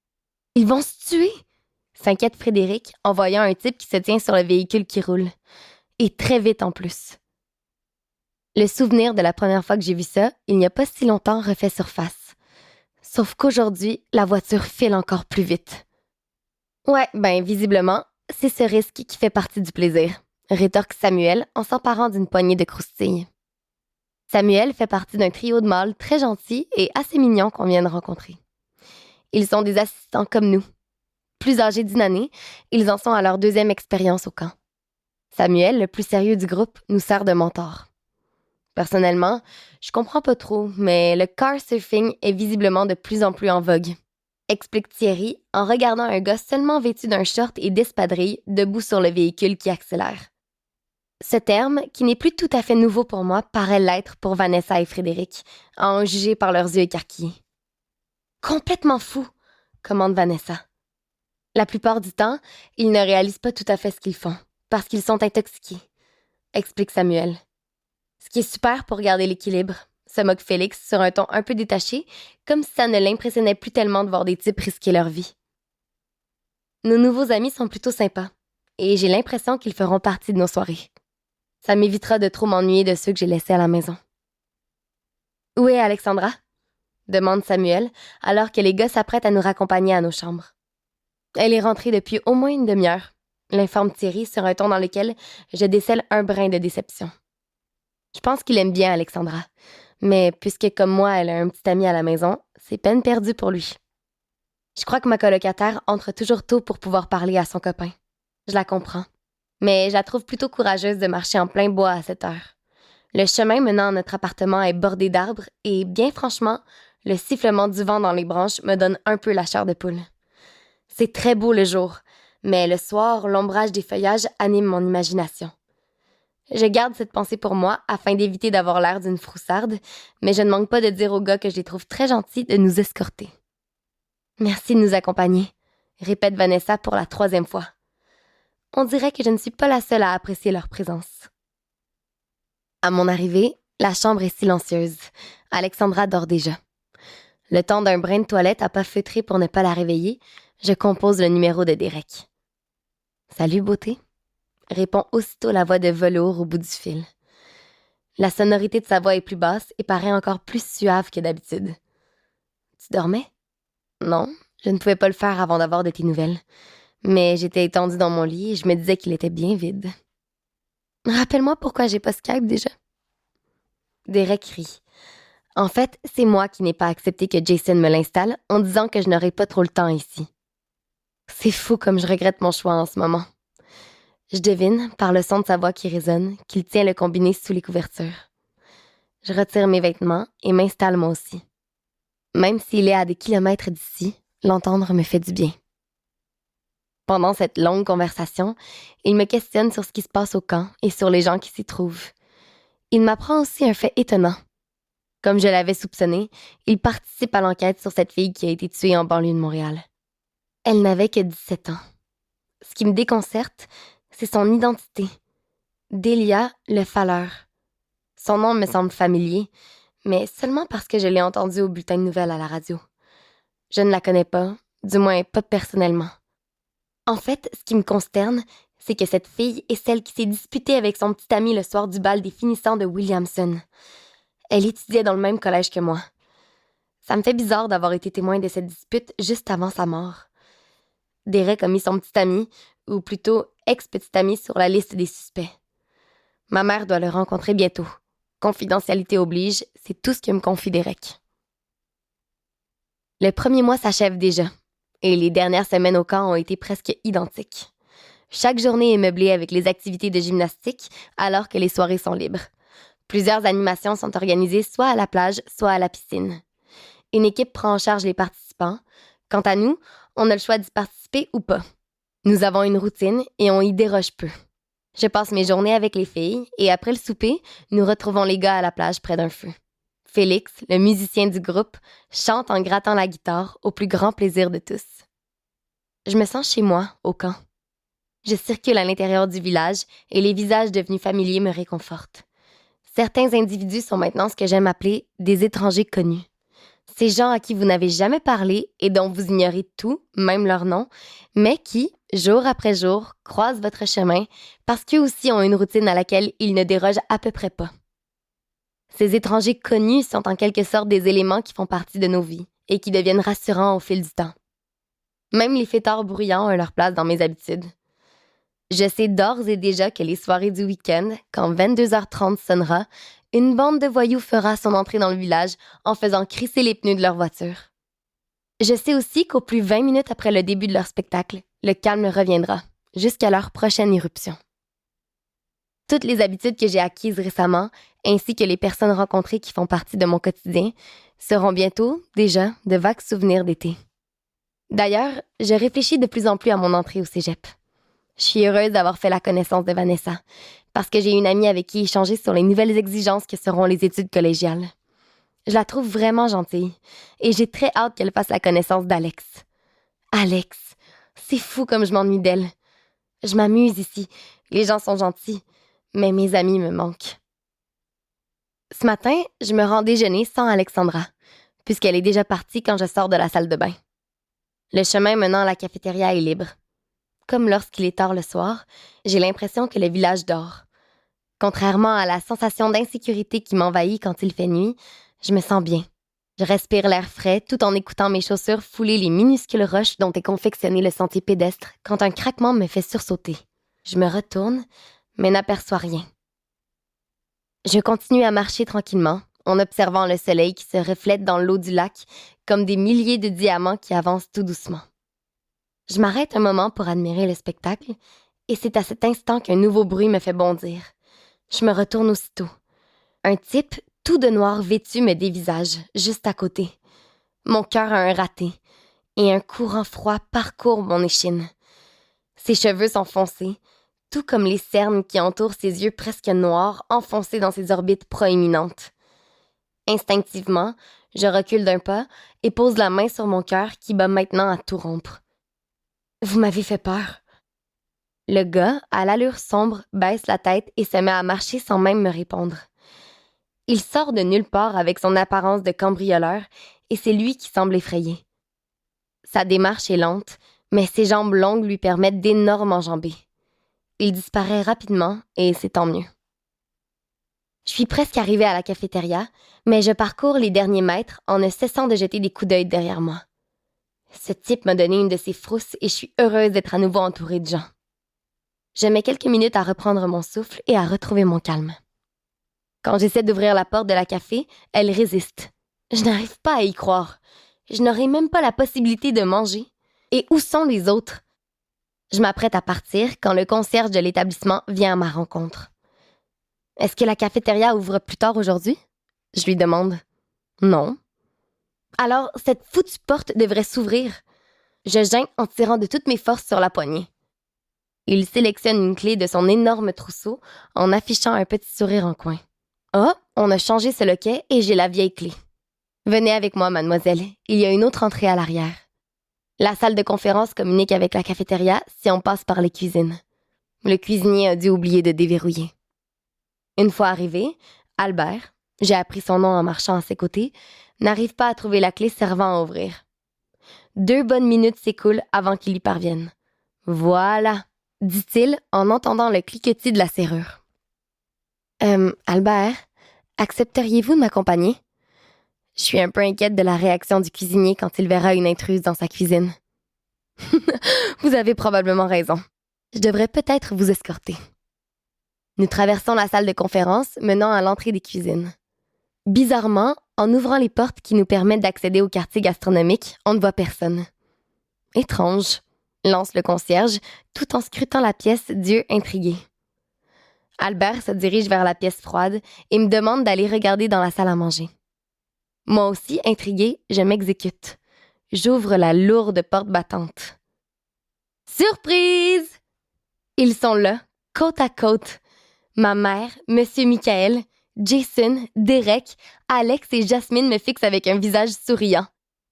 « Ils vont se tuer !» s'inquiète Frédéric en voyant un type qui se tient sur le véhicule qui roule. Et très vite en plus. Le souvenir de la première fois que j'ai vu ça, il n'y a pas si longtemps, refait surface. Sauf qu'aujourd'hui, la voiture file encore plus vite. Ouais, visiblement, c'est ce risque qui fait partie du plaisir, rétorque Samuel en s'emparant d'une poignée de croustilles. Samuel fait partie d'un trio de mâles très gentils et assez mignons qu'on vient de rencontrer. Ils sont des assistants comme nous. Plus âgés d'une année, ils en sont à leur 2e expérience au camp. Samuel, le plus sérieux du groupe, nous sert de mentor. Personnellement, je comprends pas trop, mais le car surfing est visiblement de plus en plus en vogue, explique Thierry en regardant un gars seulement vêtu d'un short et d'espadrilles debout sur le véhicule qui accélère. Ce terme, qui n'est plus tout à fait nouveau pour moi, paraît l'être pour Vanessa et Frédéric, à en juger par leurs yeux écarquillés. Complètement fou, commande Vanessa. La plupart du temps, ils ne réalisent pas tout à fait ce qu'ils font, parce qu'ils sont intoxiqués, explique Samuel. Ce qui est super pour garder l'équilibre, se moque Félix sur un ton un peu détaché, comme si ça ne l'impressionnait plus tellement de voir des types risquer leur vie. Nos nouveaux amis sont plutôt sympas, et j'ai l'impression qu'ils feront partie de nos soirées. Ça m'évitera de trop m'ennuyer de ceux que j'ai laissés à la maison. « Où est Alexandra? » demande Samuel, alors que les gars s'apprêtent à nous raccompagner à nos chambres. « Elle est rentrée depuis au moins une demi-heure », l'informe Thierry sur un ton dans lequel je décèle un brin de déception. Je pense qu'il aime bien Alexandra, mais puisque comme moi, elle a un petit ami à la maison, c'est peine perdue pour lui. Je crois que ma colocataire entre toujours tôt pour pouvoir parler à son copain. Je la comprends, mais je la trouve plutôt courageuse de marcher en plein bois à cette heure. Le chemin menant à notre appartement est bordé d'arbres et, bien franchement, le sifflement du vent dans les branches me donne un peu la chair de poule. C'est très beau le jour, mais le soir, l'ombrage des feuillages anime mon imagination. Je garde cette pensée pour moi afin d'éviter d'avoir l'air d'une froussarde, mais je ne manque pas de dire aux gars que je les trouve très gentils de nous escorter. « Merci de nous accompagner », répète Vanessa pour la 3e fois. On dirait que je ne suis pas la seule à apprécier leur présence. À mon arrivée, la chambre est silencieuse. Alexandra dort déjà. Le temps d'un brin de toilette à pas feutrer pour ne pas la réveiller, je compose le numéro de Derek. « Salut, beauté », répond aussitôt la voix de velours au bout du fil. La sonorité de sa voix est plus basse et paraît encore plus suave que d'habitude. « Tu dormais? » Non, je ne pouvais pas le faire avant d'avoir de tes nouvelles. Mais j'étais étendue dans mon lit et je me disais qu'il était bien vide. « Rappelle-moi pourquoi j'ai pas Skype déjà. » Derek rit. En fait, c'est moi qui n'ai pas accepté que Jason me l'installe en disant que je n'aurais pas trop le temps ici. C'est fou comme je regrette mon choix en ce moment. Je devine, par le son de sa voix qui résonne, qu'il tient le combiné sous les couvertures. Je retire mes vêtements et m'installe moi aussi. Même s'il est à des kilomètres d'ici, l'entendre me fait du bien. Pendant cette longue conversation, il me questionne sur ce qui se passe au camp et sur les gens qui s'y trouvent. Il m'apprend aussi un fait étonnant. Comme je l'avais soupçonné, il participe à l'enquête sur cette fille qui a été tuée en banlieue de Montréal. Elle n'avait que 17 ans. Ce qui me déconcerte, c'est son identité. Delia Le Falleur. Son nom me semble familier, mais seulement parce que je l'ai entendu au bulletin de nouvelles à la radio. Je ne la connais pas, du moins pas personnellement. En fait, ce qui me consterne, c'est que cette fille est celle qui s'est disputée avec son petit ami le soir du bal des finissants de Williamson. Elle étudiait dans le même collège que moi. Ça me fait bizarre d'avoir été témoin de cette dispute juste avant sa mort. Derek a mis son petit ami, ou plutôt ex-petit ami, sur la liste des suspects. Ma mère doit le rencontrer bientôt. Confidentialité oblige, c'est tout ce que me confie Derek. Le 1er mois s'achève déjà, et les dernières semaines au camp ont été presque identiques. Chaque journée est meublée avec les activités de gymnastique, alors que les soirées sont libres. Plusieurs animations sont organisées soit à la plage, soit à la piscine. Une équipe prend en charge les participants. Quant à nous, on a le choix d'y participer ou pas. Nous avons une routine et on y déroge peu. Je passe mes journées avec les filles et après le souper, nous retrouvons les gars à la plage près d'un feu. Félix, le musicien du groupe, chante en grattant la guitare au plus grand plaisir de tous. Je me sens chez moi, au camp. Je circule à l'intérieur du village et les visages devenus familiers me réconfortent. Certains individus sont maintenant ce que j'aime appeler des étrangers connus. Ces gens à qui vous n'avez jamais parlé et dont vous ignorez tout, même leur nom, mais qui, jour après jour, croisent votre chemin parce qu'eux aussi ont une routine à laquelle ils ne dérogent à peu près pas. Ces étrangers connus sont en quelque sorte des éléments qui font partie de nos vies et qui deviennent rassurants au fil du temps. Même les fêtards bruyants ont leur place dans mes habitudes. Je sais d'ores et déjà que les soirées du week-end, quand 22h30 sonnera, une bande de voyous fera son entrée dans le village en faisant crisser les pneus de leur voiture. Je sais aussi qu'au plus 20 minutes après le début de leur spectacle, le calme reviendra, jusqu'à leur prochaine irruption. Toutes les habitudes que j'ai acquises récemment, ainsi que les personnes rencontrées qui font partie de mon quotidien, seront bientôt, déjà, de vagues souvenirs d'été. D'ailleurs, je réfléchis de plus en plus à mon entrée au cégep. Je suis heureuse d'avoir fait la connaissance de Vanessa, parce que j'ai une amie avec qui échanger sur les nouvelles exigences que seront les études collégiales. Je la trouve vraiment gentille, et j'ai très hâte qu'elle fasse la connaissance d'Alex. Alex, c'est fou comme je m'ennuie d'elle. Je m'amuse ici, les gens sont gentils, mais mes amis me manquent. Ce matin, je me rends déjeuner sans Alexandra, puisqu'elle est déjà partie quand je sors de la salle de bain. Le chemin menant à la cafétéria est libre. Comme lorsqu'il est tard le soir, j'ai l'impression que le village dort. Contrairement à la sensation d'insécurité qui m'envahit quand il fait nuit, je me sens bien. Je respire l'air frais tout en écoutant mes chaussures fouler les minuscules roches dont est confectionné le sentier pédestre quand un craquement me fait sursauter. Je me retourne, mais n'aperçois rien. Je continue à marcher tranquillement, en observant le soleil qui se reflète dans l'eau du lac comme des milliers de diamants qui avancent tout doucement. Je m'arrête un moment pour admirer le spectacle, et c'est à cet instant qu'un nouveau bruit me fait bondir. Je me retourne aussitôt. Un type tout de noir vêtu me dévisage, juste à côté. Mon cœur a un raté, et un courant froid parcourt mon échine. Ses cheveux sont foncés, tout comme les cernes qui entourent ses yeux presque noirs enfoncés dans ses orbites proéminentes. Instinctivement, je recule d'un pas et pose la main sur mon cœur qui bat maintenant à tout rompre. Vous m'avez fait peur. Le gars, à l'allure sombre, baisse la tête et se met à marcher sans même me répondre. Il sort de nulle part avec son apparence de cambrioleur et c'est lui qui semble effrayé. Sa démarche est lente, mais ses jambes longues lui permettent d'énormes enjambées. Il disparaît rapidement et c'est tant mieux. Je suis presque arrivée à la cafétéria, mais je parcours les derniers mètres en ne cessant de jeter des coups d'œil derrière moi. Ce type m'a donné une de ses frousses et je suis heureuse d'être à nouveau entourée de gens. Je mets quelques minutes à reprendre mon souffle et à retrouver mon calme. Quand j'essaie d'ouvrir la porte de la café, elle résiste. Je n'arrive pas à y croire. Je n'aurai même pas la possibilité de manger. Et où sont les autres? Je m'apprête à partir quand le concierge de l'établissement vient à ma rencontre. « Est-ce que la cafétéria ouvre plus tard aujourd'hui? » Je lui demande. « Non. » « Alors, cette foutue porte devrait s'ouvrir. » Je geins en tirant de toutes mes forces sur la poignée. Il sélectionne une clé de son énorme trousseau en affichant un petit sourire en coin. « Oh, on a changé ce loquet et j'ai la vieille clé. »« Venez avec moi, mademoiselle. Il y a une autre entrée à l'arrière. » La salle de conférence communique avec la cafétéria si on passe par les cuisines. Le cuisinier a dû oublier de déverrouiller. Une fois arrivé, Albert, j'ai appris son nom en marchant à ses côtés, n'arrive pas à trouver la clé servant à ouvrir. 2 bonnes minutes s'écoulent avant qu'il y parvienne. « Voilà », dit-il en entendant le cliquetis de la serrure. « Albert, accepteriez-vous de m'accompagner? » Je suis un peu inquiète de la réaction du cuisinier quand il verra une intruse dans sa cuisine. « Vous avez probablement raison. Je devrais peut-être vous escorter. » Nous traversons la salle de conférence menant à l'entrée des cuisines. Bizarrement, en ouvrant les portes qui nous permettent d'accéder au quartier gastronomique, on ne voit personne. « Étrange », lance le concierge, tout en scrutant la pièce d'yeux intrigués. Albert se dirige vers la pièce froide et me demande d'aller regarder dans la salle à manger. Moi aussi, intriguée, je m'exécute. J'ouvre la lourde porte battante. Surprise! Ils sont là, côte à côte. Ma mère, Monsieur Michael, Jason, Derek, Alex et Jasmine me fixent avec un visage souriant.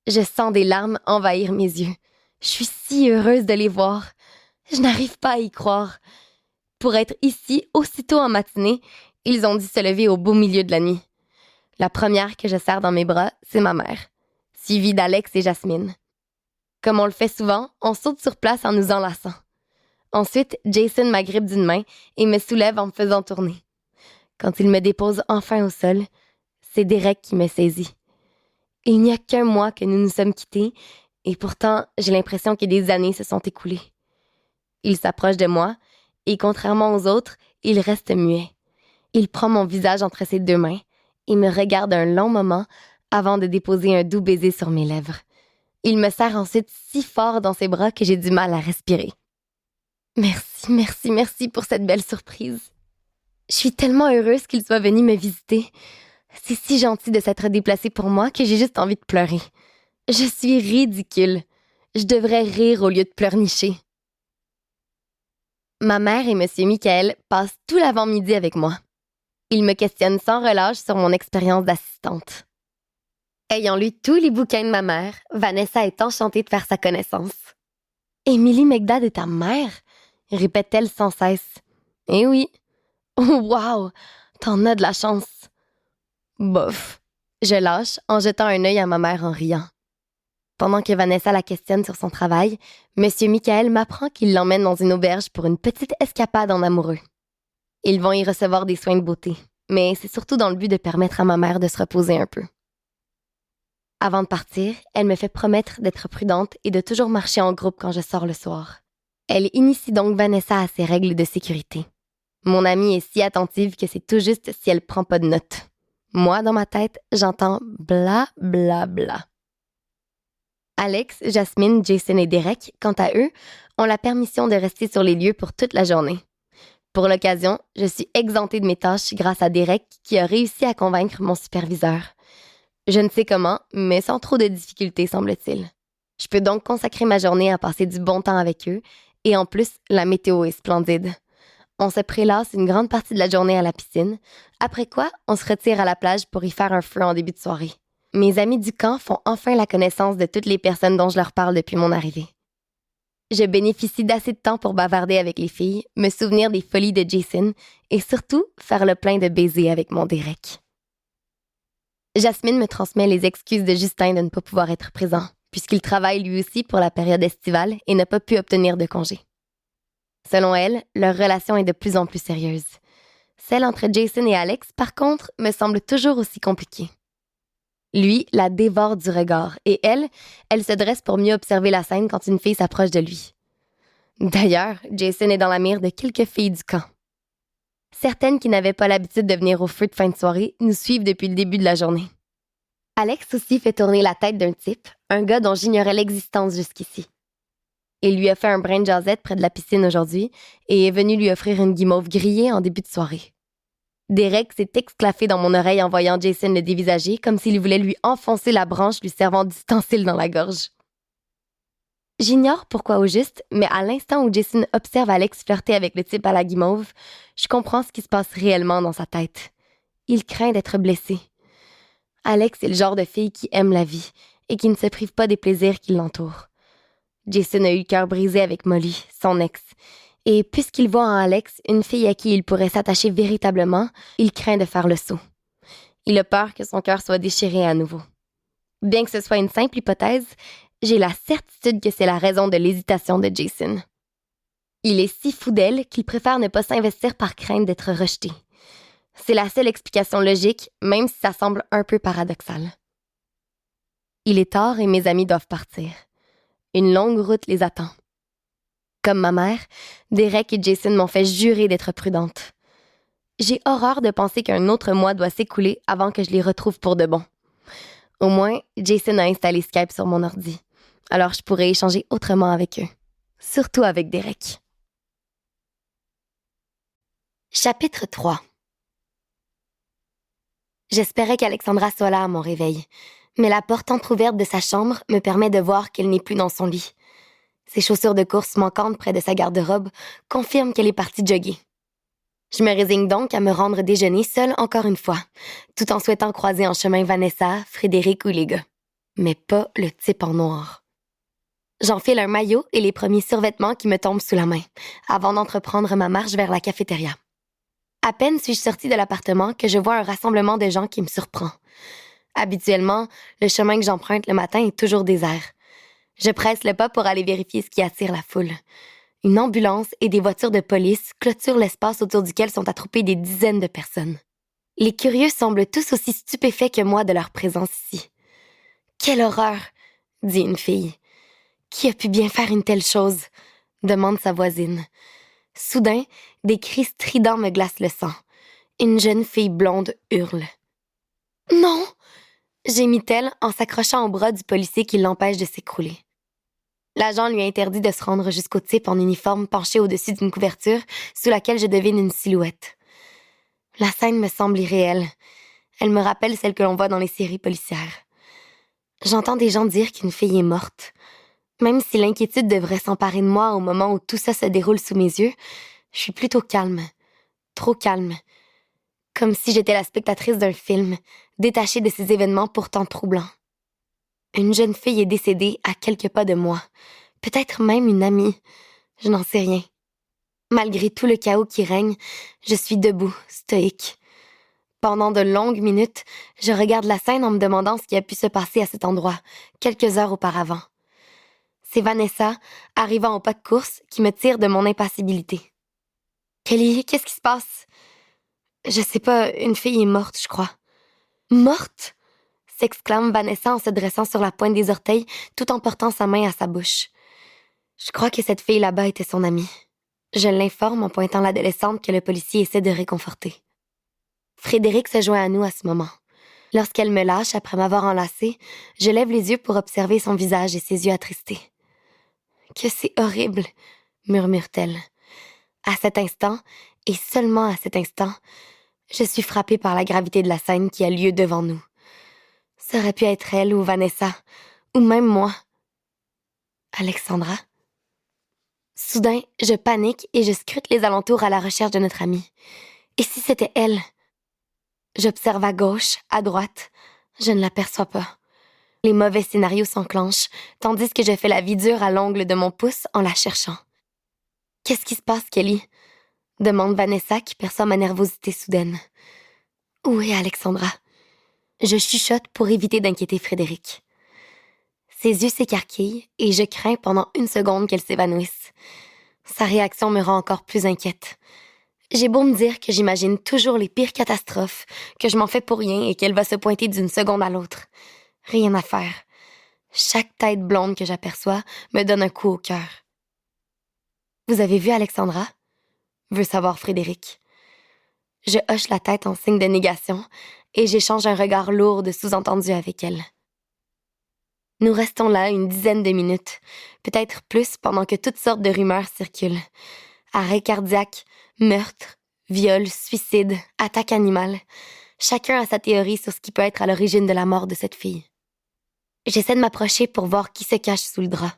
Je sens des larmes envahir mes yeux. Je suis si heureuse de les voir. Je n'arrive pas à y croire. Pour être ici aussitôt en matinée, ils ont dû se lever au beau milieu de la nuit. La première que je serre dans mes bras, c'est ma mère, suivie d'Alex et Jasmine. Comme on le fait souvent, on saute sur place en nous enlaçant. Ensuite, Jason m'agrippe d'une main et me soulève en me faisant tourner. Quand il me dépose enfin au sol, c'est Derek qui me saisit. Il n'y a qu'un mois que nous nous sommes quittés et pourtant, j'ai l'impression que des années se sont écoulées. Il s'approche de moi et contrairement aux autres, il reste muet. Il prend mon visage entre ses deux mains et me regarde un long moment avant de déposer un doux baiser sur mes lèvres. Il me serre ensuite si fort dans ses bras que j'ai du mal à respirer. Merci, merci, merci pour cette belle surprise. Je suis tellement heureuse qu'il soit venu me visiter. C'est si gentil de s'être déplacé pour moi que j'ai juste envie de pleurer. Je suis ridicule. Je devrais rire au lieu de pleurnicher. Ma mère et Monsieur Michael passent tout l'avant-midi avec moi. Ils me questionnent sans relâche sur mon expérience d'assistante. Ayant lu tous les bouquins de ma mère, Vanessa est enchantée de faire sa connaissance. « Émilie McDad est ta mère? » répète-t-elle sans cesse. « Eh oui. »« Oh, wow! T'en as de la chance. » Bof. Je lâche en jetant un œil à ma mère en riant. Pendant que Vanessa la questionne sur son travail, Monsieur Michael m'apprend qu'il l'emmène dans une auberge pour une petite escapade en amoureux. Ils vont y recevoir des soins de beauté, mais c'est surtout dans le but de permettre à ma mère de se reposer un peu. Avant de partir, elle me fait promettre d'être prudente et de toujours marcher en groupe quand je sors le soir. Elle initie donc Vanessa à ses règles de sécurité. Mon amie est si attentive que c'est tout juste si elle prend pas de notes. Moi, dans ma tête, j'entends bla bla bla. Alex, Jasmine, Jason et Derek, quant à eux, ont la permission de rester sur les lieux pour toute la journée. Pour l'occasion, je suis exemptée de mes tâches grâce à Derek qui a réussi à convaincre mon superviseur. Je ne sais comment, mais sans trop de difficultés, semble-t-il. Je peux donc consacrer ma journée à passer du bon temps avec eux, et en plus, la météo est splendide. On se prélasse une grande partie de la journée à la piscine, après quoi, on se retire à la plage pour y faire un feu en début de soirée. Mes amis du camp font enfin la connaissance de toutes les personnes dont je leur parle depuis mon arrivée. Je bénéficie d'assez de temps pour bavarder avec les filles, me souvenir des folies de Jason et surtout faire le plein de baisers avec mon Derek. Jasmine me transmet les excuses de Justin de ne pas pouvoir être présent, puisqu'il travaille lui aussi pour la période estivale et n'a pas pu obtenir de congé. Selon elle, leur relation est de plus en plus sérieuse. Celle entre Jason et Alex, par contre, me semble toujours aussi compliquée. Lui la dévore du regard et elle se dresse pour mieux observer la scène quand une fille s'approche de lui. D'ailleurs, Jason est dans la mire de quelques filles du camp. Certaines qui n'avaient pas l'habitude de venir au feu de fin de soirée nous suivent depuis le début de la journée. Alex aussi fait tourner la tête d'un type, un gars dont j'ignorais l'existence jusqu'ici. Il lui a fait un brin de jasette près de la piscine aujourd'hui et est venu lui offrir une guimauve grillée en début de soirée. Derek s'est exclaffé dans mon oreille en voyant Jason le dévisager comme s'il voulait lui enfoncer la branche lui servant d'ustensile dans la gorge. J'ignore pourquoi au juste, mais à l'instant où Jason observe Alex flirter avec le type à la guimauve, je comprends ce qui se passe réellement dans sa tête. Il craint d'être blessé. Alex est le genre de fille qui aime la vie et qui ne se prive pas des plaisirs qui l'entourent. Jason a eu le cœur brisé avec Molly, son ex, et puisqu'il voit en Alex une fille à qui il pourrait s'attacher véritablement, il craint de faire le saut. Il a peur que son cœur soit déchiré à nouveau. Bien que ce soit une simple hypothèse, j'ai la certitude que c'est la raison de l'hésitation de Jason. Il est si fou d'elle qu'il préfère ne pas s'investir par crainte d'être rejeté. C'est la seule explication logique, même si ça semble un peu paradoxal. Il est tard et mes amis doivent partir. Une longue route les attend. Comme ma mère, Derek et Jason m'ont fait jurer d'être prudente. J'ai horreur de penser qu'un autre mois doit s'écouler avant que je les retrouve pour de bon. Au moins, Jason a installé Skype sur mon ordi, alors je pourrais échanger autrement avec eux. Surtout avec Derek. Chapitre 3. J'espérais qu'Alexandra soit là à mon réveil, mais la porte entrouverte de sa chambre me permet de voir qu'elle n'est plus dans son lit. Ses chaussures de course manquantes près de sa garde-robe confirment qu'elle est partie jogger. Je me résigne donc à me rendre déjeuner seule encore une fois, tout en souhaitant croiser en chemin Vanessa, Frédéric ou les gars. Mais pas le type en noir. J'enfile un maillot et les premiers survêtements qui me tombent sous la main, avant d'entreprendre ma marche vers la cafétéria. À peine suis-je sortie de l'appartement que je vois un rassemblement de gens qui me surprend. Habituellement, le chemin que j'emprunte le matin est toujours désert. Je presse le pas pour aller vérifier ce qui attire la foule. Une ambulance et des voitures de police clôturent l'espace autour duquel sont attroupées des dizaines de personnes. Les curieux semblent tous aussi stupéfaits que moi de leur présence ici. « Quelle horreur !» dit une fille. « Qui a pu bien faire une telle chose ?» demande sa voisine. Soudain, des cris stridents me glacent le sang. Une jeune fille blonde hurle. « Non !» gémit-elle en s'accrochant au bras du policier qui l'empêche de s'écrouler. L'agent lui interdit de se rendre jusqu'au type en uniforme penché au-dessus d'une couverture sous laquelle je devine une silhouette. La scène me semble irréelle. Elle me rappelle celle que l'on voit dans les séries policières. J'entends des gens dire qu'une fille est morte. Même si l'inquiétude devrait s'emparer de moi au moment où tout ça se déroule sous mes yeux, je suis plutôt calme. Trop calme. Comme si j'étais la spectatrice d'un film, détachée de ces événements pourtant troublants. Une jeune fille est décédée à quelques pas de moi. Peut-être même une amie. Je n'en sais rien. Malgré tout le chaos qui règne, je suis debout, stoïque. Pendant de longues minutes, je regarde la scène en me demandant ce qui a pu se passer à cet endroit, quelques heures auparavant. C'est Vanessa, arrivant au pas de course, qui me tire de mon impassibilité. « Kelly, qu'est-ce qui se passe? » « Je sais pas, une fille est morte, je crois. »« Morte? » s'exclame Vanessa en se dressant sur la pointe des orteils, tout en portant sa main à sa bouche. Je crois que cette fille là-bas était son amie. Je l'informe en pointant l'adolescente que le policier essaie de réconforter. Frédéric se joint à nous à ce moment. Lorsqu'elle me lâche après m'avoir enlacée, je lève les yeux pour observer son visage et ses yeux attristés. « Que c'est horrible !» murmure-t-elle. À cet instant, et seulement à cet instant, je suis frappée par la gravité de la scène qui a lieu devant nous. Ça aurait pu être elle ou Vanessa, ou même moi. Alexandra? Soudain, je panique et je scrute les alentours à la recherche de notre amie. Et si c'était elle? J'observe à gauche, à droite. Je ne l'aperçois pas. Les mauvais scénarios s'enclenchent, tandis que je fais la vie dure à l'ongle de mon pouce en la cherchant. « Qu'est-ce qui se passe, Kelly? » demande Vanessa qui perçoit ma nervosité soudaine. « Où est Alexandra? » Je chuchote pour éviter d'inquiéter Frédéric. Ses yeux s'écarquillent et je crains pendant une seconde qu'elle s'évanouisse. Sa réaction me rend encore plus inquiète. J'ai beau me dire que j'imagine toujours les pires catastrophes, que je m'en fais pour rien et qu'elle va se pointer d'une seconde à l'autre. Rien à faire. Chaque tête blonde que j'aperçois me donne un coup au cœur. « Vous avez vu Alexandra? » veut savoir Frédéric. Je hoche la tête en signe de négation et j'échange un regard lourd de sous-entendu avec elle. Nous restons là une dizaine de minutes, peut-être plus pendant que toutes sortes de rumeurs circulent. Arrêt cardiaque, meurtre, viol, suicide, attaque animale. Chacun a sa théorie sur ce qui peut être à l'origine de la mort de cette fille. J'essaie de m'approcher pour voir qui se cache sous le drap.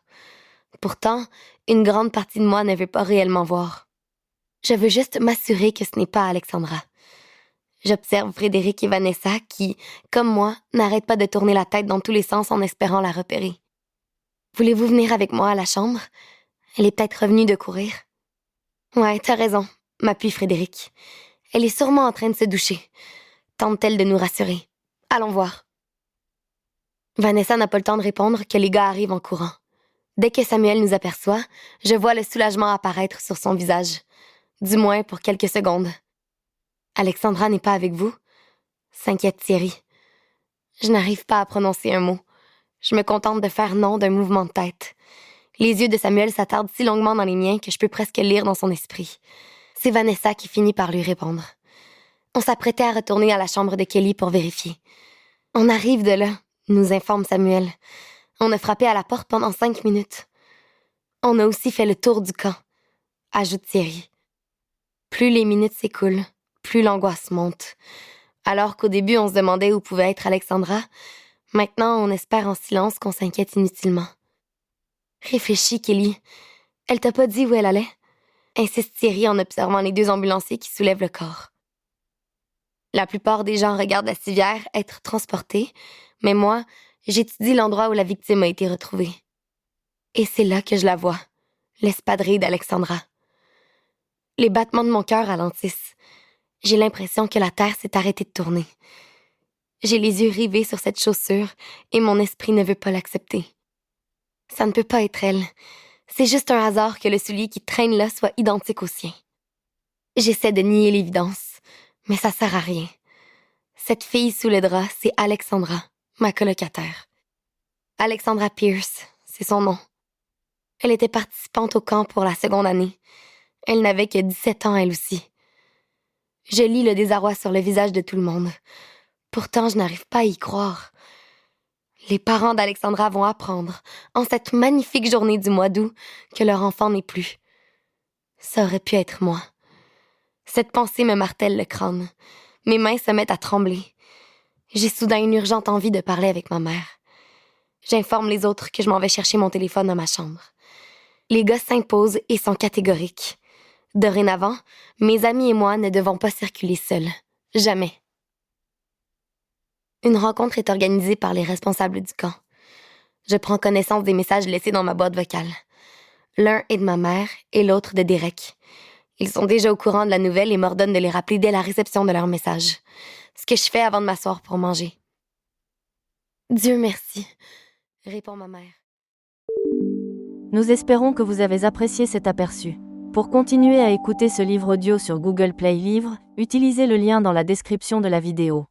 Pourtant, une grande partie de moi ne veut pas réellement voir. Je veux juste m'assurer que ce n'est pas Alexandra. J'observe Frédéric et Vanessa qui, comme moi, n'arrêtent pas de tourner la tête dans tous les sens en espérant la repérer. « Voulez-vous venir avec moi à la chambre? Elle est peut-être revenue de courir. »« Ouais, t'as raison, » m'appuie Frédéric. « Elle est sûrement en train de se doucher. » Tente-t-elle de nous rassurer. « Allons voir. » Vanessa n'a pas le temps de répondre que les gars arrivent en courant. Dès que Samuel nous aperçoit, je vois le soulagement apparaître sur son visage. Du moins pour quelques secondes. « Alexandra n'est pas avec vous? » s'inquiète Thierry. Je n'arrive pas à prononcer un mot. Je me contente de faire non d'un mouvement de tête. Les yeux de Samuel s'attardent si longuement dans les miens que je peux presque lire dans son esprit. C'est Vanessa qui finit par lui répondre. On s'apprêtait à retourner à la chambre de Kelly pour vérifier. « On arrive de là », nous informe Samuel. « On a frappé à la porte pendant 5 minutes. »« On a aussi fait le tour du camp », ajoute Thierry. Plus les minutes s'écoulent, plus l'angoisse monte. Alors qu'au début, on se demandait où pouvait être Alexandra, maintenant, on espère en silence qu'on s'inquiète inutilement. Réfléchis, Kelly. Elle t'a pas dit où elle allait? Insiste Thierry en observant les 2 ambulanciers qui soulèvent le corps. La plupart des gens regardent la civière être transportée, mais moi, j'étudie l'endroit où la victime a été retrouvée. Et c'est là que je la vois, l'espadrille d'Alexandra. Les battements de mon cœur ralentissent. J'ai l'impression que la terre s'est arrêtée de tourner. J'ai les yeux rivés sur cette chaussure et mon esprit ne veut pas l'accepter. Ça ne peut pas être elle. C'est juste un hasard que le soulier qui traîne là soit identique au sien. J'essaie de nier l'évidence, mais ça sert à rien. Cette fille sous le drap, c'est Alexandra, ma colocataire. Alexandra Pierce, c'est son nom. Elle était participante au camp pour la seconde année. Elle n'avait que 17 ans, elle aussi. Je lis le désarroi sur le visage de tout le monde. Pourtant, je n'arrive pas à y croire. Les parents d'Alexandra vont apprendre, en cette magnifique journée du mois d'août, que leur enfant n'est plus. Ça aurait pu être moi. Cette pensée me martèle le crâne. Mes mains se mettent à trembler. J'ai soudain une urgente envie de parler avec ma mère. J'informe les autres que je m'en vais chercher mon téléphone dans ma chambre. Les gars s'imposent et sont catégoriques. Dorénavant, mes amis et moi ne devons pas circuler seuls. Jamais. Une rencontre est organisée par les responsables du camp. Je prends connaissance des messages laissés dans ma boîte vocale. L'un est de ma mère et l'autre de Derek. Ils sont déjà au courant de la nouvelle et m'ordonnent de les rappeler dès la réception de leur message. Ce que je fais avant de m'asseoir pour manger. Dieu merci, répond ma mère. Nous espérons que vous avez apprécié cet aperçu. Pour continuer à écouter ce livre audio sur Google Play Livres, utilisez le lien dans la description de la vidéo.